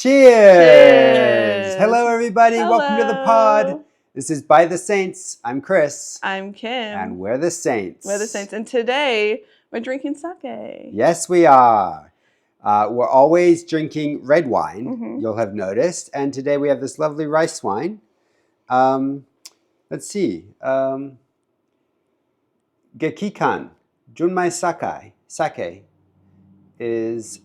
Cheers! Cheers! Hello, everybody. Hello. Welcome to the pod. This is By the Saints. I'm Chris. I'm Kim. And we're the Saints. We're the Saints. And today, we're drinking sake. Yes, we are. We're always drinking red wine, you'll have noticed. And today we have this lovely rice wine. Let's see. Gekikan, Junmai Sake is...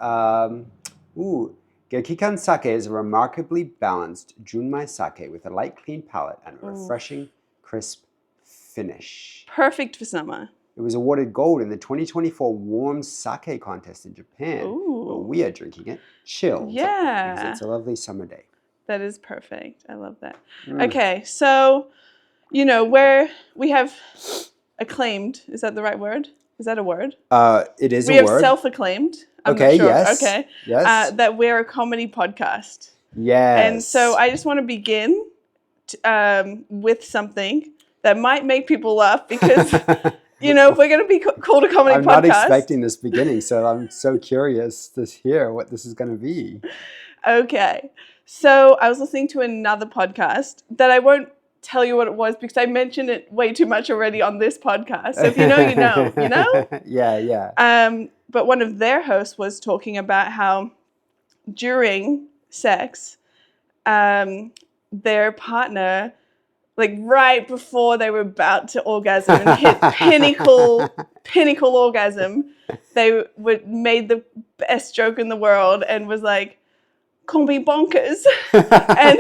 Gekikan Sake is a remarkably balanced Junmai Sake with a light, clean palate and a refreshing, crisp finish. Perfect for summer. It was awarded gold in the 2024 Warm Sake contest in Japan. But we are drinking it chilled. Yeah. Because it's a lovely summer day. That is perfect. I love that. Okay, so, where we have acclaimed, is that the right word? Is that a word? It is we a have word. Self-acclaimed. Okay, yes. Okay. Yes. That we're a comedy podcast. Yes. And so I just want to begin with something that might make people laugh because, if we're going to be called a comedy podcast. I'm not expecting this beginning, so I'm so curious to hear what this is going to be. Okay. So I was listening to another podcast that I won't tell you what it was because I mentioned it way too much already on this podcast. So if you know, you know, you know? Yeah. But one of their hosts was talking about how during sex, their partner, like right before they were about to orgasm and hit pinnacle orgasm, they made the best joke in the world and was like, "Call me bonkers." And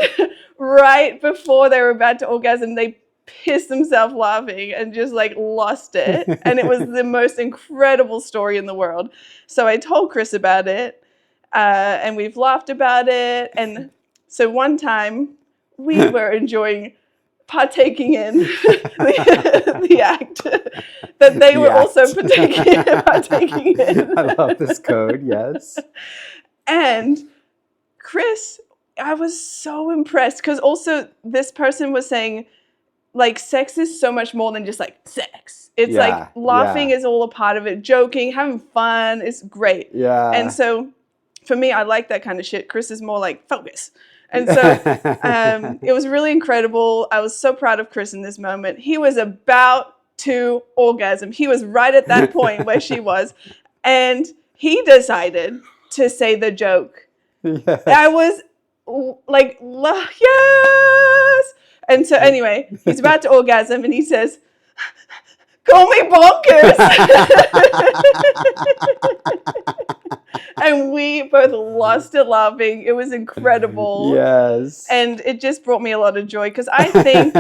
right before they were about to orgasm, they pissed themselves laughing and just like lost it. And it was the most incredible story in the world. So I told Chris about it and we've laughed about it. And so one time we were enjoying partaking in the act that they were also partaking in. I love this code, yes. And Chris, I was so impressed because also this person was saying, like, sex is so much more than just like sex. It's like laughing is all a part of it, joking, having fun is great. Yeah. And so for me, I like that kind of shit. Chris is more like focus. And so it was really incredible. I was so proud of Chris in this moment. He was about to orgasm. He was right at that point where she was. And he decided to say the joke. Yes. I was like, yes. And so anyway, he's about to orgasm and he says, "Call me bonkers." And we both lost it laughing. It was incredible. Yes. And it just brought me a lot of joy because I think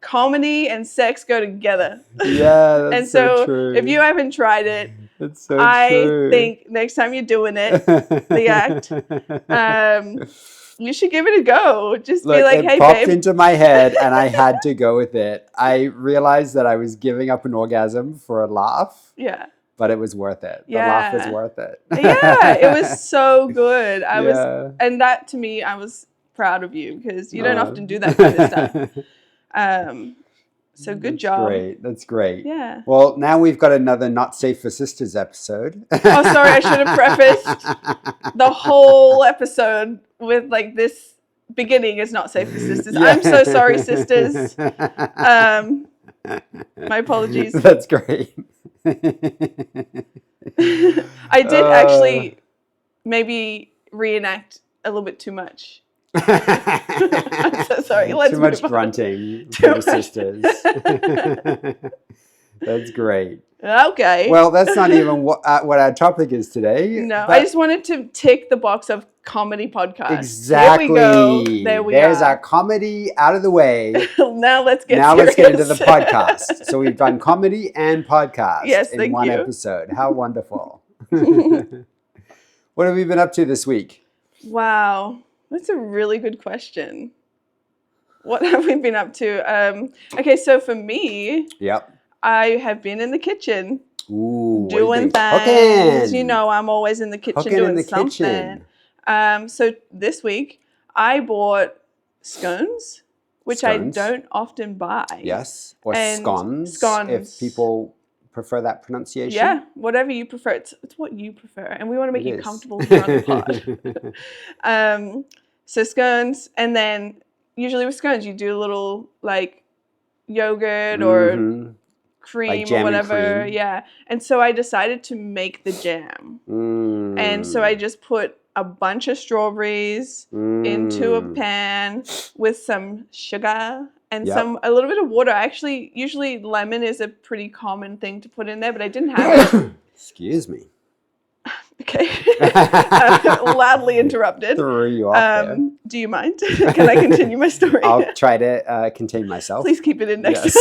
comedy and sex go together. Yeah, that's and so true. If you haven't tried it, that's so I true. think next time you're doing it, the act, you should give it a go. Just Look, be like, it "Hey, popped babe." into my head and I had to go with it. I realized that I was giving up an orgasm for a laugh. Yeah. But it was worth it. Yeah. The laugh was worth it. Yeah, it was so good. And that to me, I was proud of you because you don't often do that kind of stuff. So good job. That's great. Yeah. Well, now we've got another Not Safe for Sisters episode. Oh, sorry, I should have prefaced the whole episode with like this beginning is not safe for sisters. Yeah. I'm so sorry, sisters. My apologies. That's great. I did actually maybe reenact a little bit too much. I'm so sorry. Too much grunting for the sisters. That's great. Okay. Well, that's not even what our topic is today. No, I just wanted to tick the box of comedy podcast. Exactly. Here we go. There we There's are. our comedy out of the way. Now let's get into the podcast. So we've done comedy and podcast in one episode. How wonderful. What have we been up to this week? Wow. That's a really good question. What have we been up to? Okay, so for me, I have been in the kitchen doing things. Cooking. I'm always in the kitchen doing something. So this week, I bought scones, which I don't often buy. Yes, or scones. If people prefer that pronunciation? Yeah, whatever you prefer. It's what you prefer, and we want to make It you is. comfortable here on the pod. So scones, and then usually with scones, you do a little like yogurt or cream jam or and whatever. cream. Yeah, and so I decided to make the jam, and so I just put a bunch of strawberries into a pan with some sugar and a little bit of water. Actually, usually lemon is a pretty common thing to put in there, but I didn't have it. Excuse me. Okay. Loudly interrupted. Threw you off there. Do you mind? Can I continue my story? I'll try to contain myself. Please keep it in next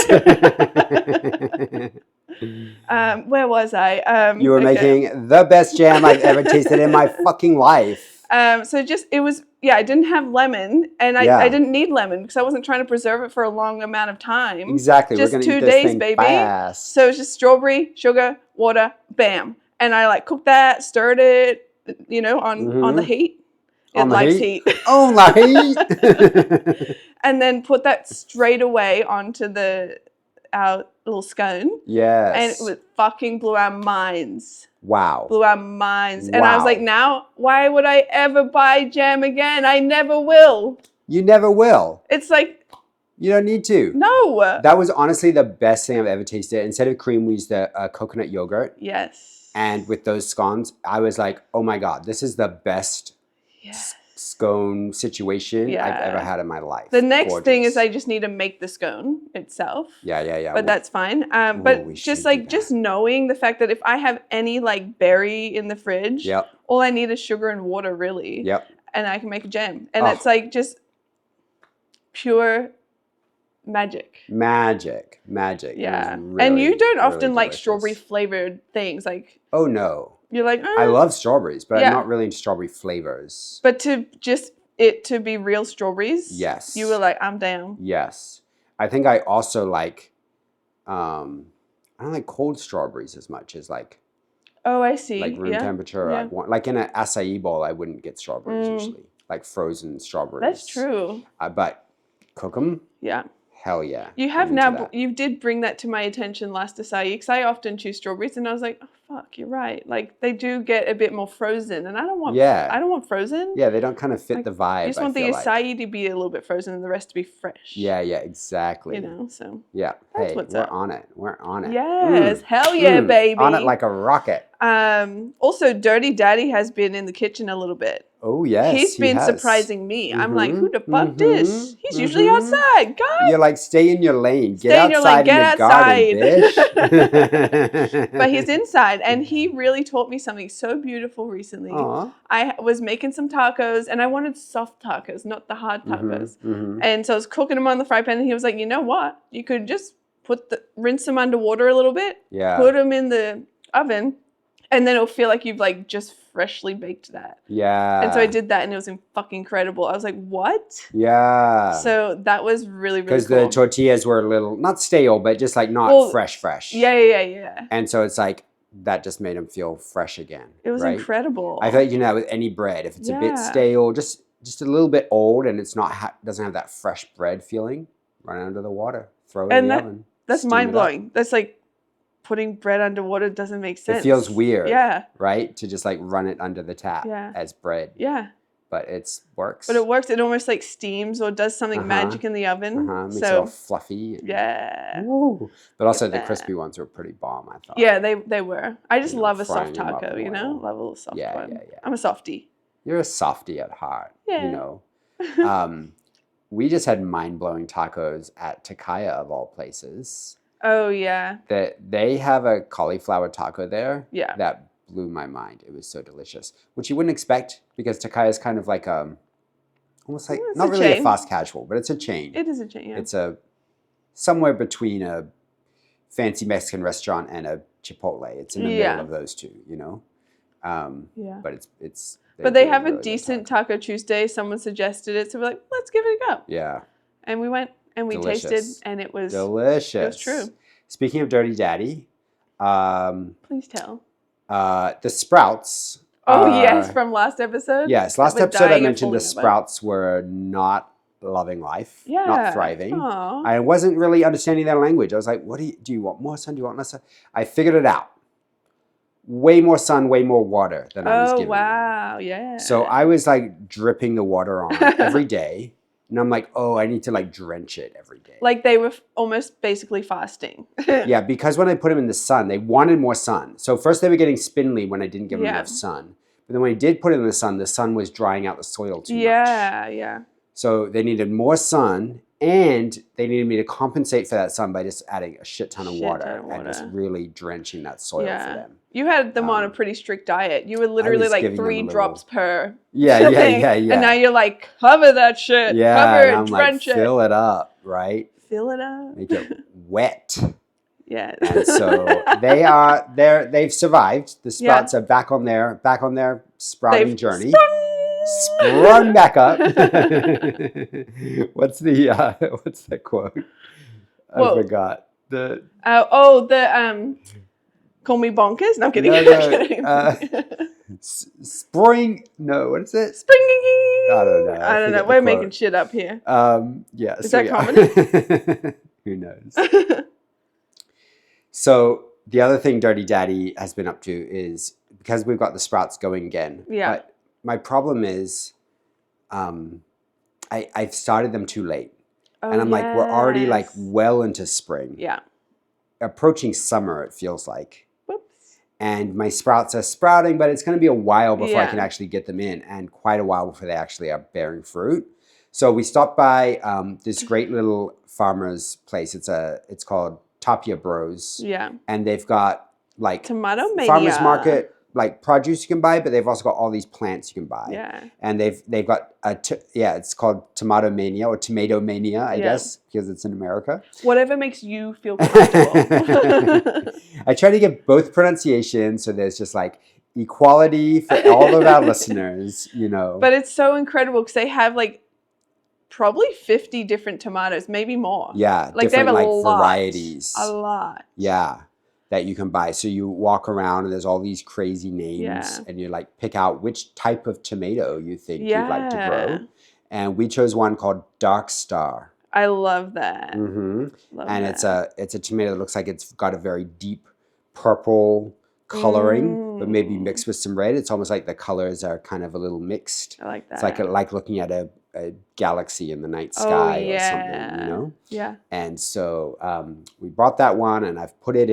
time. Where was I? You were making the best jam I've ever tasted in my fucking life. So I didn't have lemon, and I didn't need lemon because I wasn't trying to preserve it for a long amount of time. Exactly. Just we're gonna 2 eat this days, thing baby. Fast. So it's just strawberry, sugar, water, bam. And I like cooked that, stirred it, on the heat. It likes heat. Oh, my heat. And then put that straight away onto our little scone. Yes. And it fucking blew our minds. Wow. Blew our minds. And I was like, now, why would I ever buy jam again? I never will. You never will. It's like... You don't need to. No. That was honestly the best thing I've ever tasted. Instead of cream, we used the coconut yogurt. Yes. And with those scones, I was like, oh my God, this is the best scone situation I've ever had in my life. The next thing is I just need to make the scone itself. Yeah. But that's fine. But just knowing the fact that if I have any like berry in the fridge, all I need is sugar and water really. Yep. And I can make a jam. And it's like just pure magic. Magic. Yeah. Really, and you don't often really like delicious. strawberry flavored things. Like, oh no. You're like, I love strawberries, but I'm not really into strawberry flavors. But to be real strawberries, yes, you were like, I'm down. Yes. I think I also like, I don't like cold strawberries as much as like, oh, I see. Like room temperature. Yeah. Like in an acai bowl, I wouldn't get strawberries usually. Like frozen strawberries. That's true. But cook them. Yeah. Hell yeah. You did bring that to my attention last acai because I often choose strawberries and I was like, oh fuck, you're right. Like they do get a bit more frozen and I don't want frozen. Yeah, they don't kind of fit the vibe. You just want the acai to be a little bit frozen and the rest to be fresh. Yeah, So exactly. Yeah. That's what's up. On it. We're on it. Yes. Hell yeah, baby. On it like a rocket. Also, Dirty Daddy has been in the kitchen a little bit. Oh, yes. He's been surprising me. I'm like, who the fuck this? He's usually outside, guys. You're like, stay in your lane. Get outside in the garden, bitch. But he's inside, and he really taught me something so beautiful recently. Aww. I was making some tacos, and I wanted soft tacos, not the hard tacos. And so I was cooking them on the fry pan, and he was like, you know what? You could just rinse them underwater a little bit, put them in the oven, and then it'll feel like you've like just freshly baked that. Yeah. And so I did that and it was fucking incredible. I was like, what? Yeah. So that was really, really cool. Because the tortillas were a little, not stale, but just like not fresh. Yeah. And so it's like, that just made them feel fresh again. It was incredible. I thought, with any bread, if it's a bit stale, just a little bit old and it's not doesn't have that fresh bread feeling, run it under the water, throw it in the oven. That's mind-blowing. That's like, putting bread underwater doesn't make sense. It feels weird. Yeah. Right? To just like run it under the tap as bread. Yeah. But it works. But it works. It almost like steams or does something magic in the oven. Makes it all fluffy. Woo. But also the crispy ones were pretty bomb, I thought. Yeah, they were. I just love a soft taco, Love a little soft one. Yeah. I'm a softie. You're a softie at heart. Yeah. We just had mind-blowing tacos at Takaya of all places. Oh, yeah. They have a cauliflower taco there. Yeah. That blew my mind. It was so delicious. Which you wouldn't expect because Takaya is kind of like almost like, not really a fast casual, but it's a chain. It is a chain, yeah. It's somewhere between a fancy Mexican restaurant and a Chipotle. It's in the middle of those two, But it's But they have a decent Taco Tuesday. Someone suggested it. So we're like, let's give it a go. Yeah. And we went. And we tasted, and it was delicious. It was true. Speaking of Dirty Daddy, please tell. The Sprouts. Oh yes, from last episode. Yes, last episode I mentioned the Sprouts were not loving life, Yeah. not thriving. Aw. I wasn't really understanding their language. I was like, what do you want more sun? Do you want less sun? I figured it out. Way more sun, way more water than I was Oh, giving them. wow. Yeah. So I was like dripping the water on every day. And I'm like, oh, I need to like drench it every day. Like they were almost basically fasting. Yeah, because when I put them in the sun, they wanted more sun. So first they were getting spindly when I didn't give them enough sun. But then when I did put it in the sun was drying out the soil too much. Yeah. So they needed more sun, and they needed me to compensate for that sun by just adding a shit ton of water and just really drenching that soil for them. You had them on a pretty strict diet. You were literally like 3 drops per thing. And now you're like, cover that shit. Yeah, cover it, I'm drench like, it. fill it up, right? Fill it up. Make it wet. Yeah. And so they've survived. The sprouts are back on their sprouting journey. Sprung back up. What's that quote? I forgot. Call me bonkers? No, I'm kidding. Spring. No, what is it? Springy. I don't know. I don't know. We're making shit up here. Yeah. Is that comedy? Who knows? So the other thing Dirty Daddy has been up to is, because we've got the sprouts going again. Yeah. But my problem is, I've started them too late. And I'm like, we're already like well into spring. Yeah. Approaching summer, it feels like. Whoops. And my sprouts are sprouting, but it's going to be a while before I can actually get them in, and quite a while before they actually are bearing fruit. So we stopped by this great little farmer's place. It's called Tapia Bros. Yeah. And they've got like Tomato Mania. Farmer's market, like produce you can buy, but they've also got all these plants you can buy. Yeah. And they've got it's called Tomato Mania or Tomato Mania, I guess, because it's in America. Whatever makes you feel comfortable. I try to get both pronunciations, so there's just like equality for all of our listeners, you know. But it's so incredible because they have like probably 50 different tomatoes, maybe more. Yeah, like they have a lot, varieties. A lot. Yeah. That you can buy. So you walk around and there's all these crazy names and you like pick out which type of tomato you think you'd like to grow. And we chose one called Dark Star. I love that. Mm-hmm. And it's a tomato that looks like it's got a very deep purple coloring, but maybe mixed with some red. It's almost like the colors are kind of a little mixed. I like that. It's like looking at a galaxy in the night sky or something, you know? Yeah. And so we bought that one, and I've put it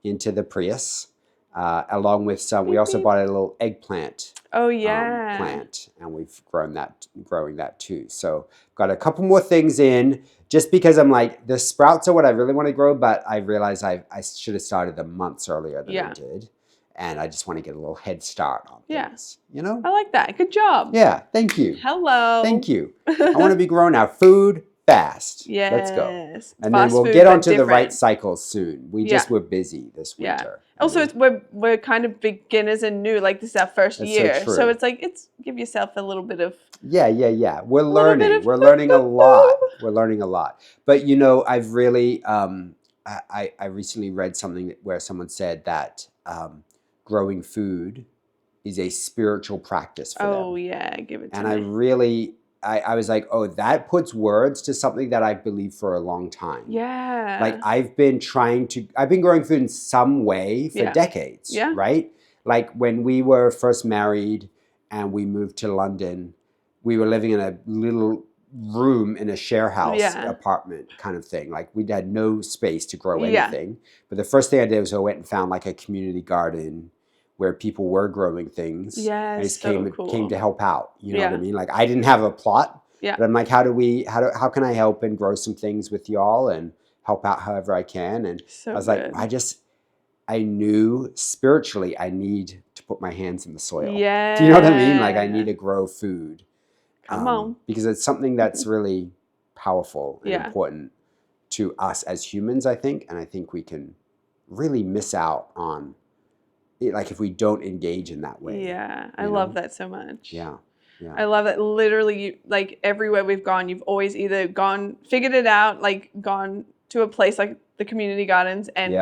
into the Prius, along with some. We also bought a little eggplant. Plant, and we've growing that too. So got a couple more things in, just because I'm like, the sprouts are what I really want to grow, but I realized I should have started them months earlier than I did, and I just want to get a little head start on things. You know, I like that. Good job. Yeah, thank you. Hello. Thank you. I want to be growing our food fast. Yes. Let's go. And fast then we'll get onto the right cycles soon. We just were busy this winter. Also, we're kind of beginners and new. Like, this is our first year. So it's like, give yourself a little bit of... Yeah. We're learning. We're learning a lot. We're learning a lot. But, you know, I've really... I recently read something where someone said that growing food is a spiritual practice for them. Oh, yeah. Give it to me. And I was like, oh, that puts words to something that I've believed for a long time. Yeah. Like, I've been growing food in some way for decades, right? Like, when we were first married and we moved to London, we were living in a little room in a share house apartment kind of thing. Like, we had no space to grow anything. But the first thing I did was I went and found like a community garden where people were growing things. Yeah, and I just came to help out. You know what I mean? Like, I didn't have a plot, but I'm like, how can I help and grow some things with y'all and help out however I can? And I was like, I knew spiritually I need to put my hands in the soil. Yeah. Do you know what I mean? Like, I need to grow food. Come on. Because it's something that's really powerful and important to us as humans, I think. And I think we can really miss out on, like, if we don't engage in that way. Yeah, I love that so much. Yeah. I love that. Literally, like, everywhere we've gone, you've always either figured it out, like, gone to a place like the community gardens and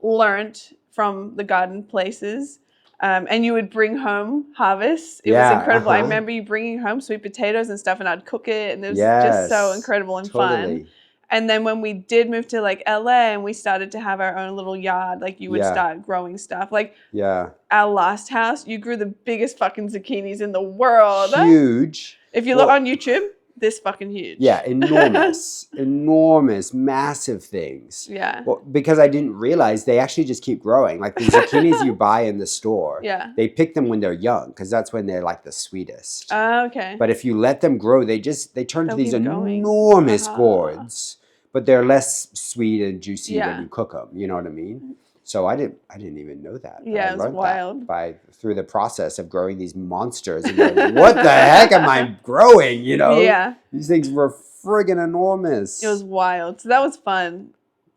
learned from the garden places, And you would bring home harvest. It was Yeah, incredible. I remember you bringing home sweet potatoes and stuff, and I'd cook it, and it was just so Yes, incredible and fun. totally. And then when we did move to like LA and we started to have our own little yard, like you would Yeah. start growing stuff. Like Yeah. our last house, you grew the biggest fucking zucchinis in the world. Huge. If you look on YouTube, this fucking huge. Yeah, enormous, enormous, massive things. Yeah. Well, because I didn't realize they actually just keep growing. Like the zucchinis you buy in the store, Yeah. they pick them when they're young because that's when they're like the sweetest. Okay. But if you let them grow, they turn to They'll these keep going. enormous gourds, but they're less sweet and juicy Yeah. when you cook them. You know what I mean? So I didn't even know that. But Yeah, I it was learned wild. that through the process of growing these monsters. And going, what the heck am I growing? You know? Yeah. These things were friggin' enormous. It was wild. So that was fun.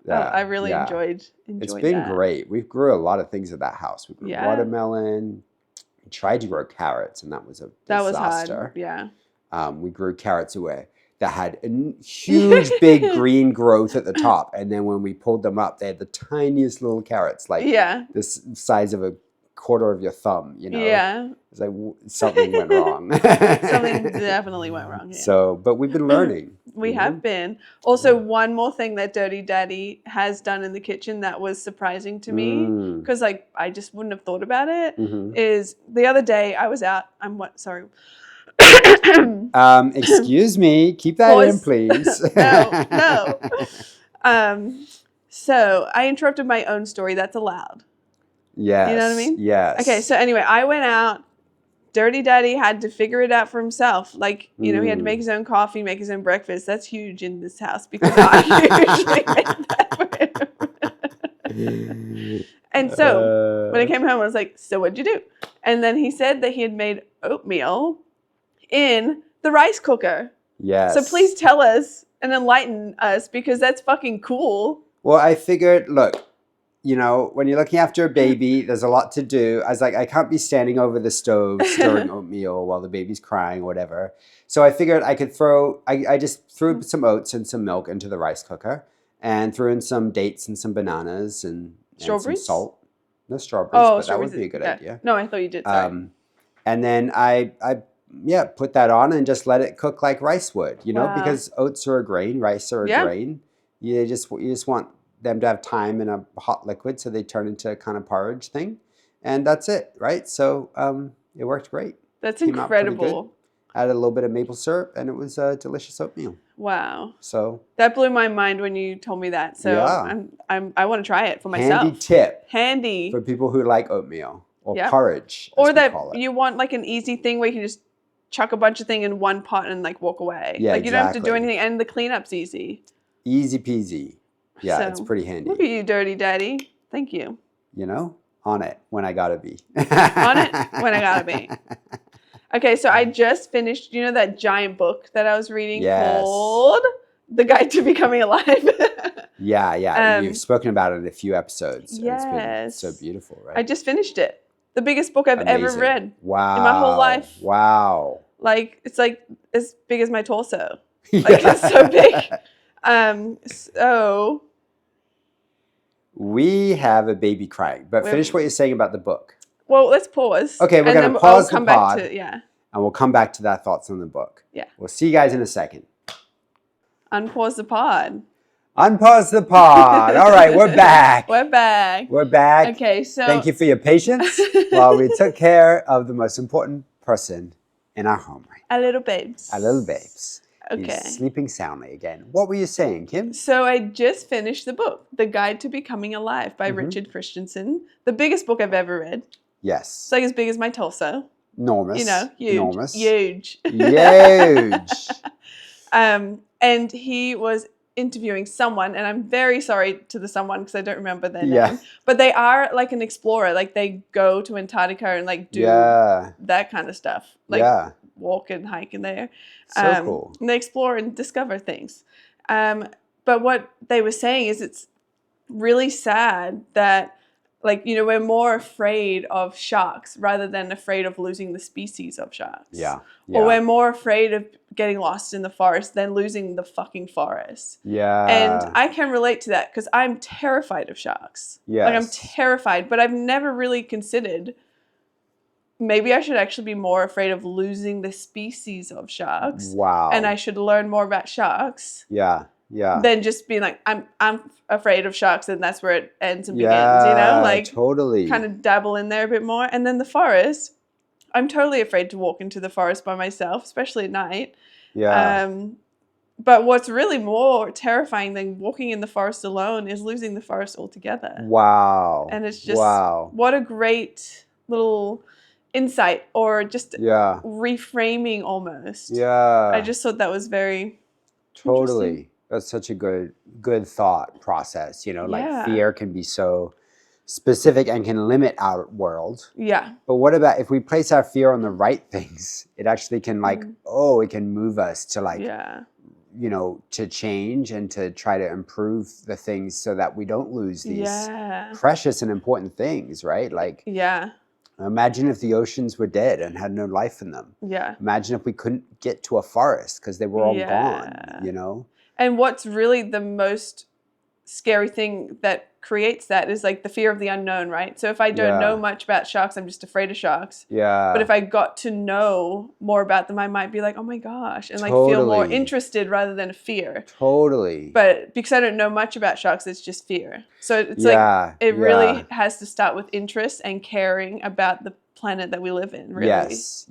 Yeah, I really enjoyed It's been that. great. We grew a lot of things at that house. We grew Yeah. watermelon. We tried to grow carrots, and that was a disaster. That was hard. Yeah. We grew carrots away that had a huge, big green growth at the top, and then when we pulled them up, they had the tiniest little carrots, like this size of a quarter of your thumb. You know? Yeah. It's like something went wrong. Something definitely went wrong here. So, but we've been learning. We have been. Also, one more thing that Dirty Daddy has done in the kitchen that was surprising to me, because like I just wouldn't have thought about it, is the other day I was out. Sorry. Excuse me. Keep that in, please. No. So I interrupted my own story. That's allowed. Yes. You know what I mean? Yes. Okay. So anyway, I went out. Dirty Daddy had to figure it out for himself. Like, you know, he had to make his own coffee, make his own breakfast. That's huge in this house because I usually make that for him. And so when I came home, I was like, so what'd you do? And then he said that he had made oatmeal in the rice cooker. Yes. So please tell us and enlighten us because that's fucking cool. Well, I figured, look, you know, when you're looking after a baby, there's a lot to do. I was like, I can't be standing over the stove stirring oatmeal while the baby's crying or whatever. So I figured I could I just threw some oats and some milk into the rice cooker and threw in some dates and some bananas and some salt. No strawberries, but that would be a good idea. No, I thought you did. Sorry. And then I put that on and just let it cook like rice would, you know, because oats are a grain, rice are a grain. You just want them to have time in a hot liquid so they turn into a kind of porridge thing, and that's it, right? So it worked great. That's incredible. Added a little bit of maple syrup and it was a delicious oatmeal. Wow. So that blew my mind when you told me that. So I want to try it for myself. Handy tip. Handy for people who like oatmeal or porridge, or that you want like an easy thing where you can just chuck a bunch of thing in one pot and like walk away. Yeah, like you don't have to do anything, and the cleanup's easy. Easy peasy. Yeah, so, it's pretty handy. Look at you, Dirty Daddy. Thank you. You know, on it when I gotta be. On it when I gotta be. Okay, so I just finished, you know, that giant book that I was reading called The Guide to Becoming Alive? Yeah. You've spoken about it in a few episodes. Yes. It's been so beautiful, right? I just finished it. The biggest book I've ever read. Wow. In my whole life. Wow. Like, it's like as big as my torso. Like, it's so big. So we have a baby crying, but finish what you're saying about the book. Well, let's pause. Okay, we're going to pause the pod, and we'll come back to that thoughts on the book. Yeah. We'll see you guys in a second. Unpause the pod. Unpause the pod. All right, we're back. We're back. We're back. Okay, so thank you for your patience while we took care of the most important person in our home right now. Our little babes. Our little babes. Okay. He's sleeping soundly again. What were you saying, Kim? So I just finished the book, The Guide to Becoming Alive by Richard Christensen. The biggest book I've ever read. Yes. It's like as big as my torso. Enormous. You know, huge. Enormous. Huge. Huge. And he was interviewing someone, and I'm very sorry to the someone because I don't remember their name. But they are like an explorer. Like they go to Antarctica and like do that kind of stuff. Like walk and hike in there. So cool. And they explore and discover things. But what they were saying is it's really sad that, like, you know, we're more afraid of sharks rather than afraid of losing the species of sharks. Yeah. Or we're more afraid of getting lost in the forest than losing the fucking forest. Yeah. And I can relate to that because I'm terrified of sharks. Yes. Like, I'm terrified, but I've never really considered maybe I should actually be more afraid of losing the species of sharks. Wow. And I should learn more about sharks. Yeah. Yeah. Than just being like, I'm afraid of sharks, and that's where it ends and begins, Yeah, like totally. kind of dabble in there a bit more. And then the forest, I'm totally afraid to walk into the forest by myself, especially at night. Yeah. But what's really more terrifying than walking in the forest alone is losing the forest altogether. Wow. And it's just, what a great little insight, or just reframing almost. Yeah. I just thought that was very totally. That's such a good thought process. Like fear can be so specific and can limit our world. Yeah. But what about if we place our fear on the right things? It actually can it can move us to to change and to try to improve the things so that we don't lose these precious and important things, right? Like, imagine if the oceans were dead and had no life in them. Yeah. Imagine if we couldn't get to a forest because they were all gone, And what's really the most scary thing that creates that is like the fear of the unknown, right? So if I don't know much about sharks, I'm just afraid of sharks. Yeah. But if I got to know more about them, I might be like, oh my gosh, and like feel more interested rather than a fear. Totally. But because I don't know much about sharks, it's just fear. So it's like it really has to start with interest and caring about the planet that we live in, really. Yes.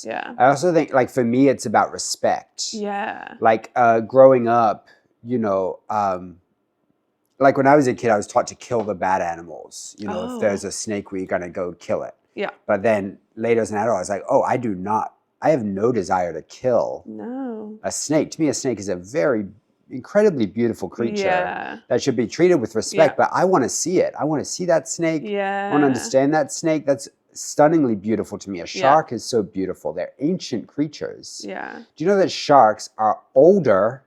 Yeah. I also think, like, for me, it's about respect. Yeah. Like, growing up, like when I was a kid, I was taught to kill the bad animals. If there's a snake, we're going to go kill it. Yeah. But then later as an adult, I was like, oh, I have no desire to kill a snake. To me, a snake is a very incredibly beautiful creature that should be treated with respect, but I want to see it. I want to see that snake. I want to understand that snake. That's stunningly beautiful to me. A shark is so beautiful. They're ancient creatures. Yeah. Do you know that sharks are older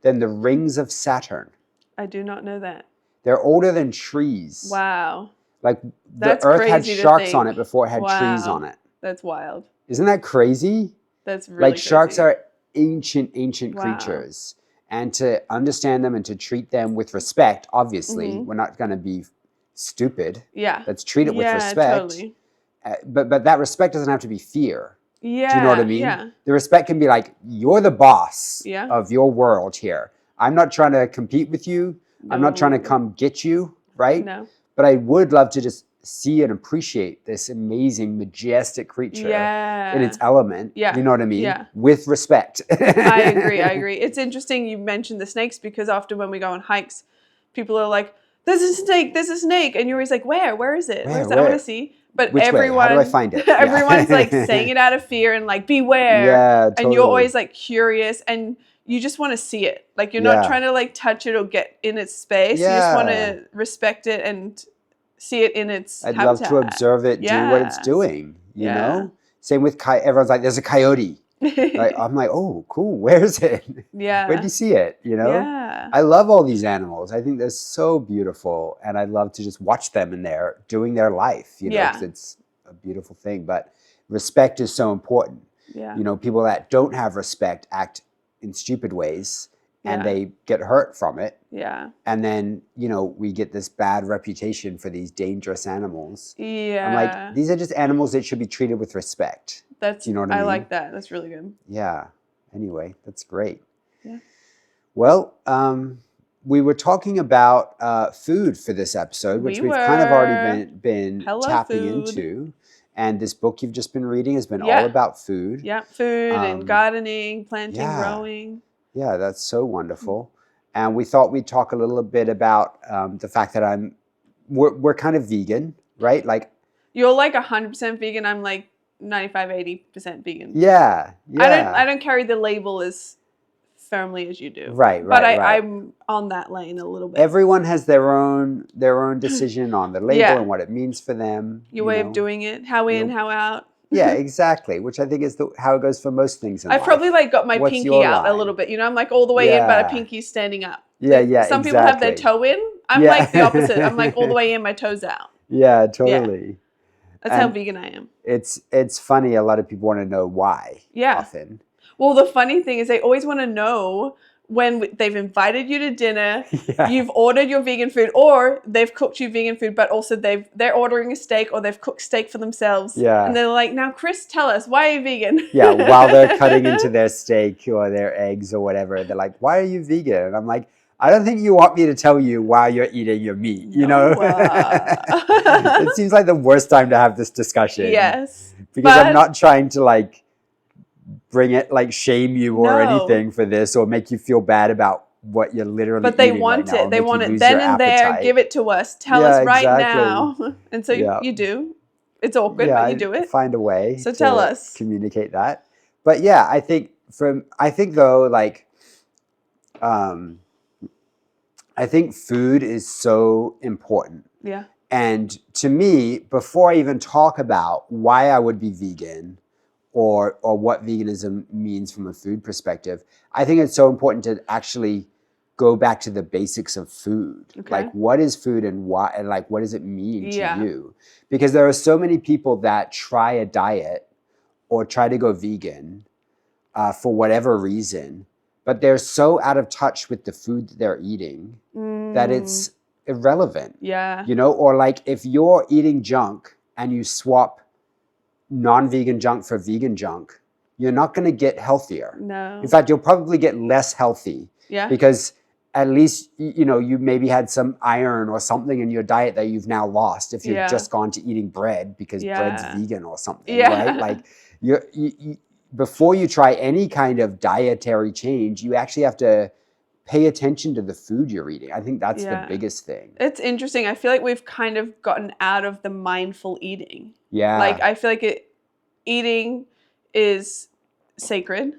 than the rings of Saturn? I do not know that. They're older than trees. Wow. Like That's the earth had crazy to sharks think. on it before it had trees on it. That's wild. Isn't that crazy? That's really like sharks crazy. are ancient creatures. And to understand them and to treat them with respect, obviously, we're not going to be stupid. Yeah. Let's treat it with respect. Totally. But that respect doesn't have to be fear. Yeah. Do you know what I mean? Yeah. The respect can be like, you're the boss Yeah. of your world here. I'm not trying to compete with you. No. I'm not trying to come get you, right? No. But I would love to just see and appreciate this amazing, majestic creature in its element. Yeah. You know what I mean? Yeah. With respect. I agree. It's interesting you mentioned the snakes, because often when we go on hikes, people are like, there's a snake. And you're always like, where? Where is it? Where's that? I want to see. But Which everyone, way? How do I find it? Everyone's like saying it out of fear and like, beware. Yeah, totally. And you're always like curious, and you just want to see it. Like, you're not trying to like touch it or get in its space. You just want to respect it and see it in its habitat. I'd love to observe it do what it's doing, you know? Same with everyone's like, there's a coyote. Like, I'm like, oh, cool. Where is it? Yeah. Where'd you see it? You know? Yeah. I love all these animals. I think they're so beautiful, and I love to just watch them in there doing their life, you know, because it's a beautiful thing. But respect is so important. Yeah. You know, people that don't have respect act in stupid ways, and they get hurt from it. Yeah. And then, you know, we get this bad reputation for these dangerous animals. Yeah. I'm like, these are just animals that should be treated with respect. You know what I mean? I like that. That's really good. Yeah. Anyway, that's great. Yeah. Well, we were talking about food for this episode, which we've kind of already been tapping into. And this book you've just been reading has been all about food. Yeah, food and gardening, planting, growing. Yeah, that's so wonderful. And we thought we'd talk a little bit about the fact that we're kind of vegan, right? Like, you're like 100% vegan. I'm like 95-80% vegan. Yeah. I don't carry the label as firmly as you do. Right. But I'm on that lane a little bit. Everyone has their own decision on the label and what it means for them. Your way of doing it, how in, how out. Yeah, exactly. Which I think is how it goes for most things in life. I probably like got my pinky out a little bit. You know, I'm like all the way in, but a pinky's standing up. Yeah, Some people have their toe in. I'm like the opposite. I'm like all the way in, my toes out. Yeah, totally. Yeah. That's how vegan I am. It's funny. A lot of people want to know why. Yeah. Often. Well, the funny thing is they always want to know when they've invited you to dinner, Yeah. you've ordered your vegan food, or they've cooked you vegan food, but also they're ordering a steak, or they've cooked steak for themselves. Yeah. And they're like, now, Chris, tell us, why are you vegan? Yeah, while they're cutting into their steak or their eggs or whatever, they're like, why are you vegan? And I'm like, I don't think you want me to tell you why you're eating your meat, you know? It seems like the worst time to have this discussion. Yes. Because I'm not trying to like bring it, like shame you or anything for this or make you feel bad about what you're literally But they eating want right now, it. They want you it lose then your and there. appetite. Give it to us. Tell us right now. And so you do. It's awkward, but you do it. Find a way so to tell us. Communicate that. But yeah, I think though, like, I think food is so important. Yeah. And to me, before I even talk about why I would be vegan or what veganism means from a food perspective, I think it's so important to actually go back to the basics of food. Okay. Like, what is food and why, and like, what does it mean to Yeah. you? Because there are so many people that try a diet or try to go vegan for whatever reason, but they're so out of touch with the food that they're eating that it's irrelevant. Yeah. You know, or like if you're eating junk and you swap non-vegan junk for vegan junk, you're not going to get healthier. No. In fact, you'll probably get less healthy. Yeah. Because at least, you know, you maybe had some iron or something in your diet that you've now lost if you've just gone to eating bread because bread's vegan or something, right? Like you before you try any kind of dietary change, you actually have to pay attention to the food you're eating. I think that's the biggest thing. It's interesting. I feel like we've kind of gotten out of the mindful eating. Yeah. Like, I feel like eating is sacred.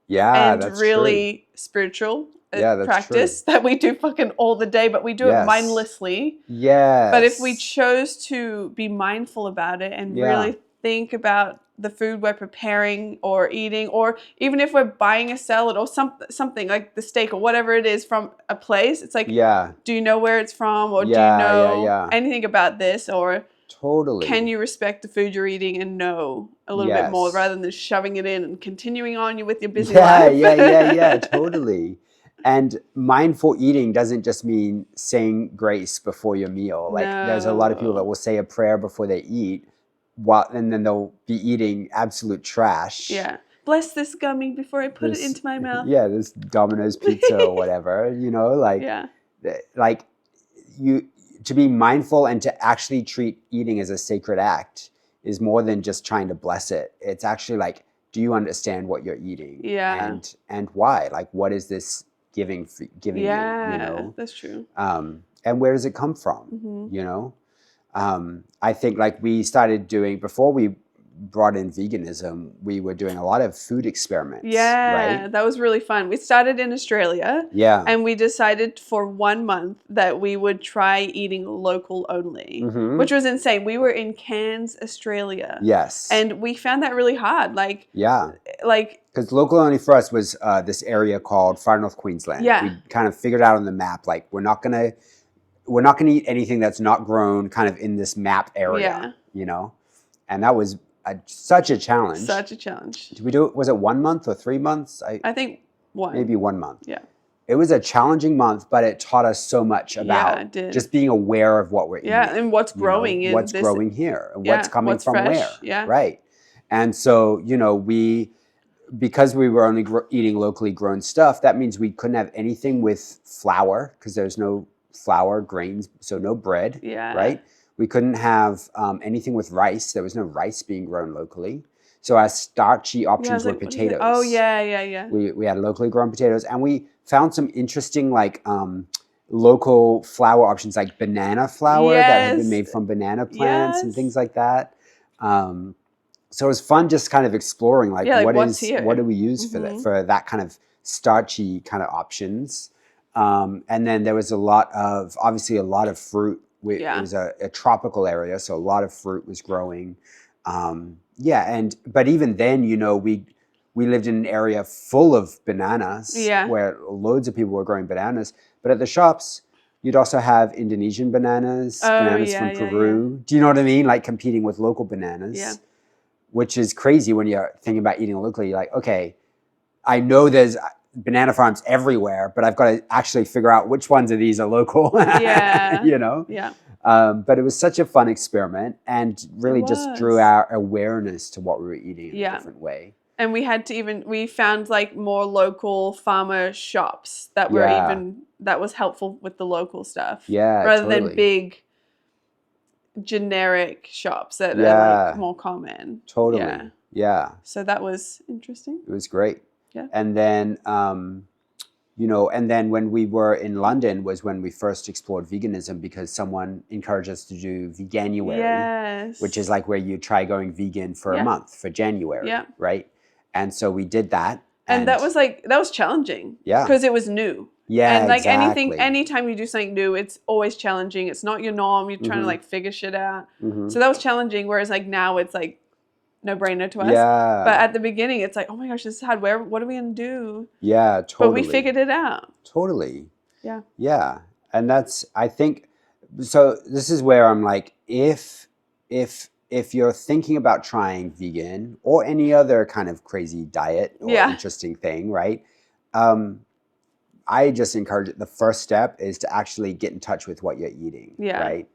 Yeah, and that's really spiritual practice that we do fucking all the day, but we do it mindlessly. Yes. But if we chose to be mindful about it and really think about the food we're preparing or eating, or even if we're buying a salad or something like the steak or whatever it is from a place, it's like, do you know where it's from, or do you know anything about this, or can you respect the food you're eating and know a little bit more rather than just shoving it in and continuing on with your busy life? Yeah, totally. And mindful eating doesn't just mean saying grace before your meal. Like, there's a lot of people that will say a prayer before they eat, and then they'll be eating absolute trash. Yeah. Bless this gummy before I put it into my mouth. Yeah, this Domino's pizza or whatever, you know, like, to be mindful and to actually treat eating as a sacred act is more than just trying to bless it. It's actually like, do you understand what you're eating? Yeah. And why? Like, what is this giving you, you know? That's true. And where does it come from? You know? I think like we started doing, before we brought in veganism, we were doing a lot of food experiments. Yeah, right? that was really fun. We started in Australia. Yeah. And we decided for 1 month that we would try eating local only, which was insane. We were in Cairns, Australia. Yes. And we found that really hard. Like, because local only for us was this area called Far North Queensland. Yeah. We kind of figured out on the map, like, we're not gonna eat anything that's not grown kind of in this map area, you know? And that was such a challenge. Such a challenge. Did we do it? Was it 1 month or 3 months? I think one. Maybe 1 month. Yeah. It was a challenging month, but it taught us so much about just being aware of what we're eating. Yeah, and what's growing. You know, what's growing here, and what's coming from fresh. where. Yeah. Right. And so, you know, because we were only eating locally grown stuff, that means we couldn't have anything with flour, because there's no flour, grains, so no bread. Yeah. Right. We couldn't have anything with rice. There was no rice being grown locally. So our starchy options were potatoes. Oh, yeah. We had locally grown potatoes, and we found some interesting like local flour options, like banana flour that had been made from banana plants and things like that. So it was fun just kind of exploring like, what do we use for that kind of starchy kind of options. And then there was obviously a lot of fruit. It was a tropical area, so a lot of fruit was growing. But even then, you know, we lived in an area full of bananas, where loads of people were growing bananas. But at the shops, you'd also have Indonesian bananas, bananas from Peru. Yeah. Do you know what I mean? Like competing with local bananas. Yeah. Which is crazy when you're thinking about eating locally. You're like, okay, I know there's banana farms everywhere, but I've got to actually figure out which ones of these are local. Yeah. You know? Yeah. But it was such a fun experiment and really just drew our awareness to what we were eating in a different way. And we had to we found like more local farmer shops that were that was helpful with the local stuff. Yeah, rather than big generic shops that are like more common. Totally. Yeah. So that was interesting. It was great. Yeah. And then, you know, and then when we were in London was when we first explored veganism because someone encouraged us to do Veganuary, which is like where you try going vegan for a month for January, right? And so we did that. And that was challenging. Yeah. Because it was new. Yeah, and like anytime you do something new, it's always challenging. It's not your norm. You're trying to like figure shit out. So that was challenging. Whereas like now it's like no brainer to us. Yeah. But at the beginning, it's like, oh my gosh, this is hard. What are we gonna do? Yeah, totally. But we figured it out. Totally. Yeah. Yeah, and that's I think. So this is where I'm like, if you're thinking about trying vegan or any other kind of crazy diet or interesting thing, right? I just encourage it. The first step is to actually get in touch with what you're eating, right?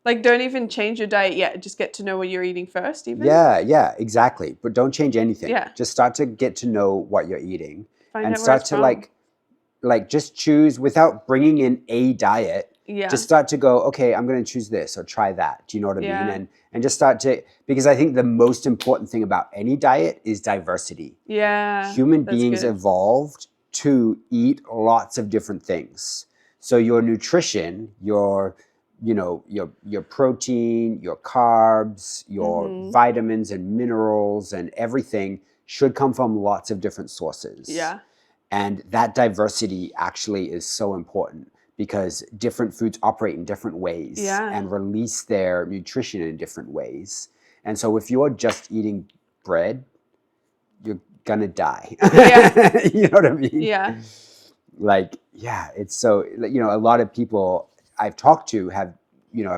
Like, don't even change your diet yet. Just get to know what you're eating first, even. Yeah, exactly. But don't change anything. Yeah. Just start to get to know what you're eating and start to like just choose without bringing in a diet. Yeah. Just start to go, okay, I'm going to choose this or try that. Do you know what I mean? And just start to, because I think the most important thing about any diet is diversity. Yeah. Human beings evolved to eat lots of different things. So your nutrition, your protein, your carbs, your vitamins and minerals and everything should come from lots of different sources. Yeah. And that diversity actually is so important because different foods operate in different ways and release their nutrition in different ways. And so if you're just eating bread, you're gonna die. Yeah. You know what I mean? Yeah. Like, yeah, it's so, a lot of people I've talked to have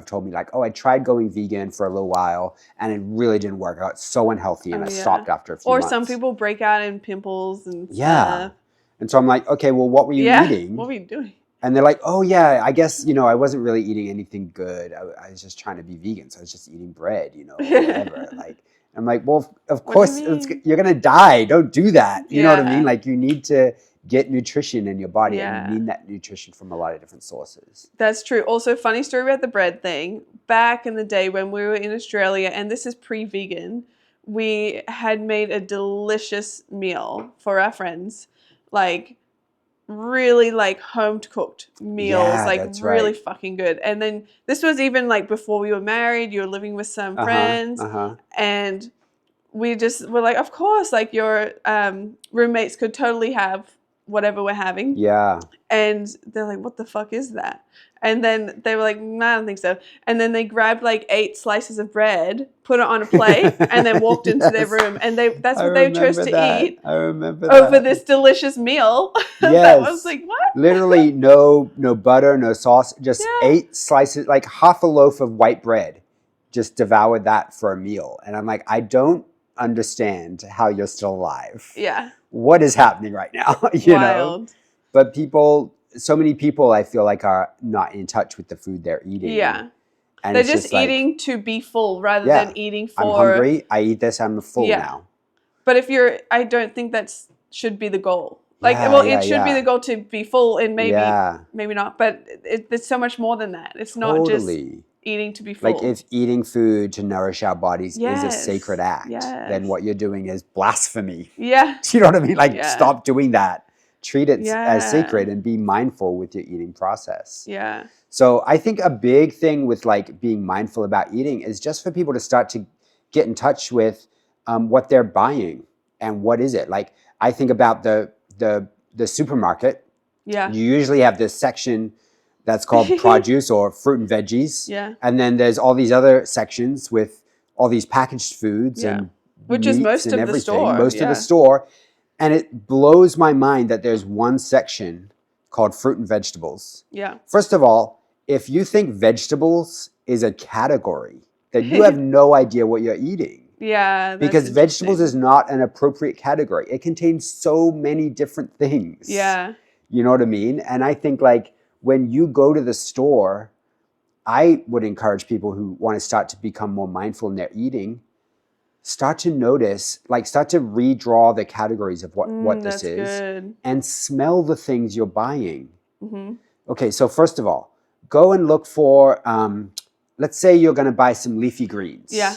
told me like, oh, I tried going vegan for a little while and it really didn't work. I got so unhealthy and I stopped after a few months. Or some people break out in pimples and stuff. And so I'm like, okay, well, what were you eating? What were you doing? And they're like, oh yeah, I guess, I wasn't really eating anything good. I was just trying to be vegan. So I was just eating bread, whatever. Like, I'm like, well, of course you're going to die. Don't do that. You know what I mean? Like you need to get nutrition in your body and you need that nutrition from a lot of different sources. That's true. Also, funny story about the bread thing. Back in the day when we were in Australia, and this is pre-vegan, we had made a delicious meal for our friends. Like really like home cooked meals, really fucking good. And then this was even like before we were married, you were living with some friends and we just were like, of course, like your roommates could totally have whatever we're having. Yeah. And they're like, what the fuck is that? And then they were like, no, I don't think so. And then they grabbed like 8 slices of bread, put it on a plate, and then walked into their room. And that's what they chose to eat. I remember over this delicious meal. Yes. That was like, what? Literally no butter, no sauce, just 8 slices, like half a loaf of white bread. Just devoured that for a meal. And I'm like, I don't understand how you're still alive. Yeah. What is happening right now? You know? But so many people I feel like are not in touch with the food they're eating. Yeah. And they're just eating to be full rather than eating for... I'm hungry, I eat this, I'm full now. But I don't think that should be the goal. Like, it should be the goal to be full and maybe not. But it's so much more than that. It's not just eating to be full. Like if eating food to nourish our bodies is a sacred act, then what you're doing is blasphemy. Yeah. Do you know what I mean? Like stop doing that. Treat it as sacred and be mindful with your eating process. Yeah. So I think a big thing with like being mindful about eating is just for people to start to get in touch with what they're buying and what is it. Like I think about the supermarket. Yeah. You usually have this section that's called produce or fruit and veggies. Yeah. And then there's all these other sections with all these packaged foods and which is most of the store. Most of the store. And it blows my mind that there's one section called fruit and vegetables. Yeah. First of all, if you think vegetables is a category, then you have no idea what you're eating. Yeah, that's Because vegetables interesting. is not an appropriate category. It contains so many different things. Yeah. You know what I mean? And I think like when you go to the store, I would encourage people who want to start to become more mindful in their eating, start to notice, like start to redraw the categories of what this That's is good. and smell the things you're buying. Mm-hmm. Okay, so first of all, go and look for, let's say you're going to buy some leafy greens. Yeah.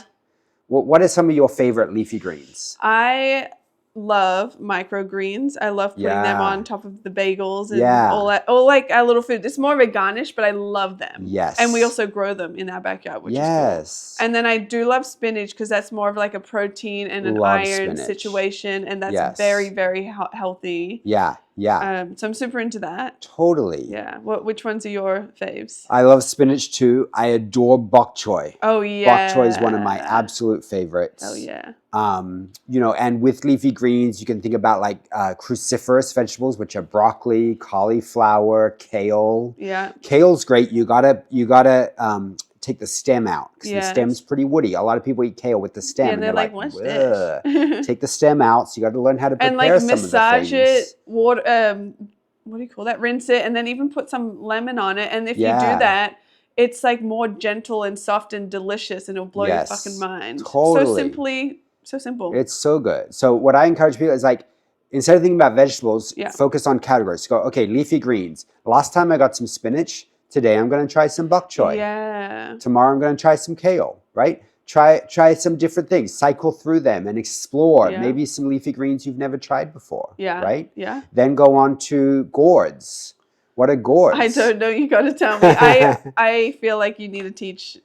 What are some of your favorite leafy greens? I love microgreens. I love putting them Yeah. on top of the bagels and Yeah. all that. All like our little food. It's more of a garnish, but I love them. Yes. And we also grow them in our backyard, which is Yes. cool. And then I do love spinach because that's more of like a protein and an Love iron spinach. situation, and that's Yes. very, very healthy. Yeah, yeah. So I'm super into that. Totally. Yeah. Which ones are your faves? I love spinach too. I adore bok choy. Oh yeah. Bok choy is one of my absolute favorites. Oh yeah. You know, and with leafy greens, you can think about like cruciferous vegetables, which are broccoli, cauliflower, kale. Yeah. Kale's great. You gotta take the stem out because Yes. the stem's pretty woody. A lot of people eat kale with the stem, Yeah, and they're like, like, what's "Ugh." this? Take the stem out. So you got to learn how to prepare And like some of the massage things. it, water. What do you call that? Rinse it, and then even put some lemon on it. And if you Yeah. do that, it's like more gentle and soft and delicious, and it'll blow your Yes, fucking mind. totally. So simple. It's so good. So what I encourage people is like, instead of thinking about vegetables, Yeah. focus on categories. Go, okay, leafy greens. Last time I got some spinach. Today I'm going to try some bok choy. Yeah. Tomorrow I'm going to try some kale, right? Try some different things. Cycle through them and explore. Yeah. Maybe some leafy greens you've never tried before, Yeah. right? Yeah. Then go on to gourds. What are gourds? I don't know. You got to tell me. I feel like you need to teach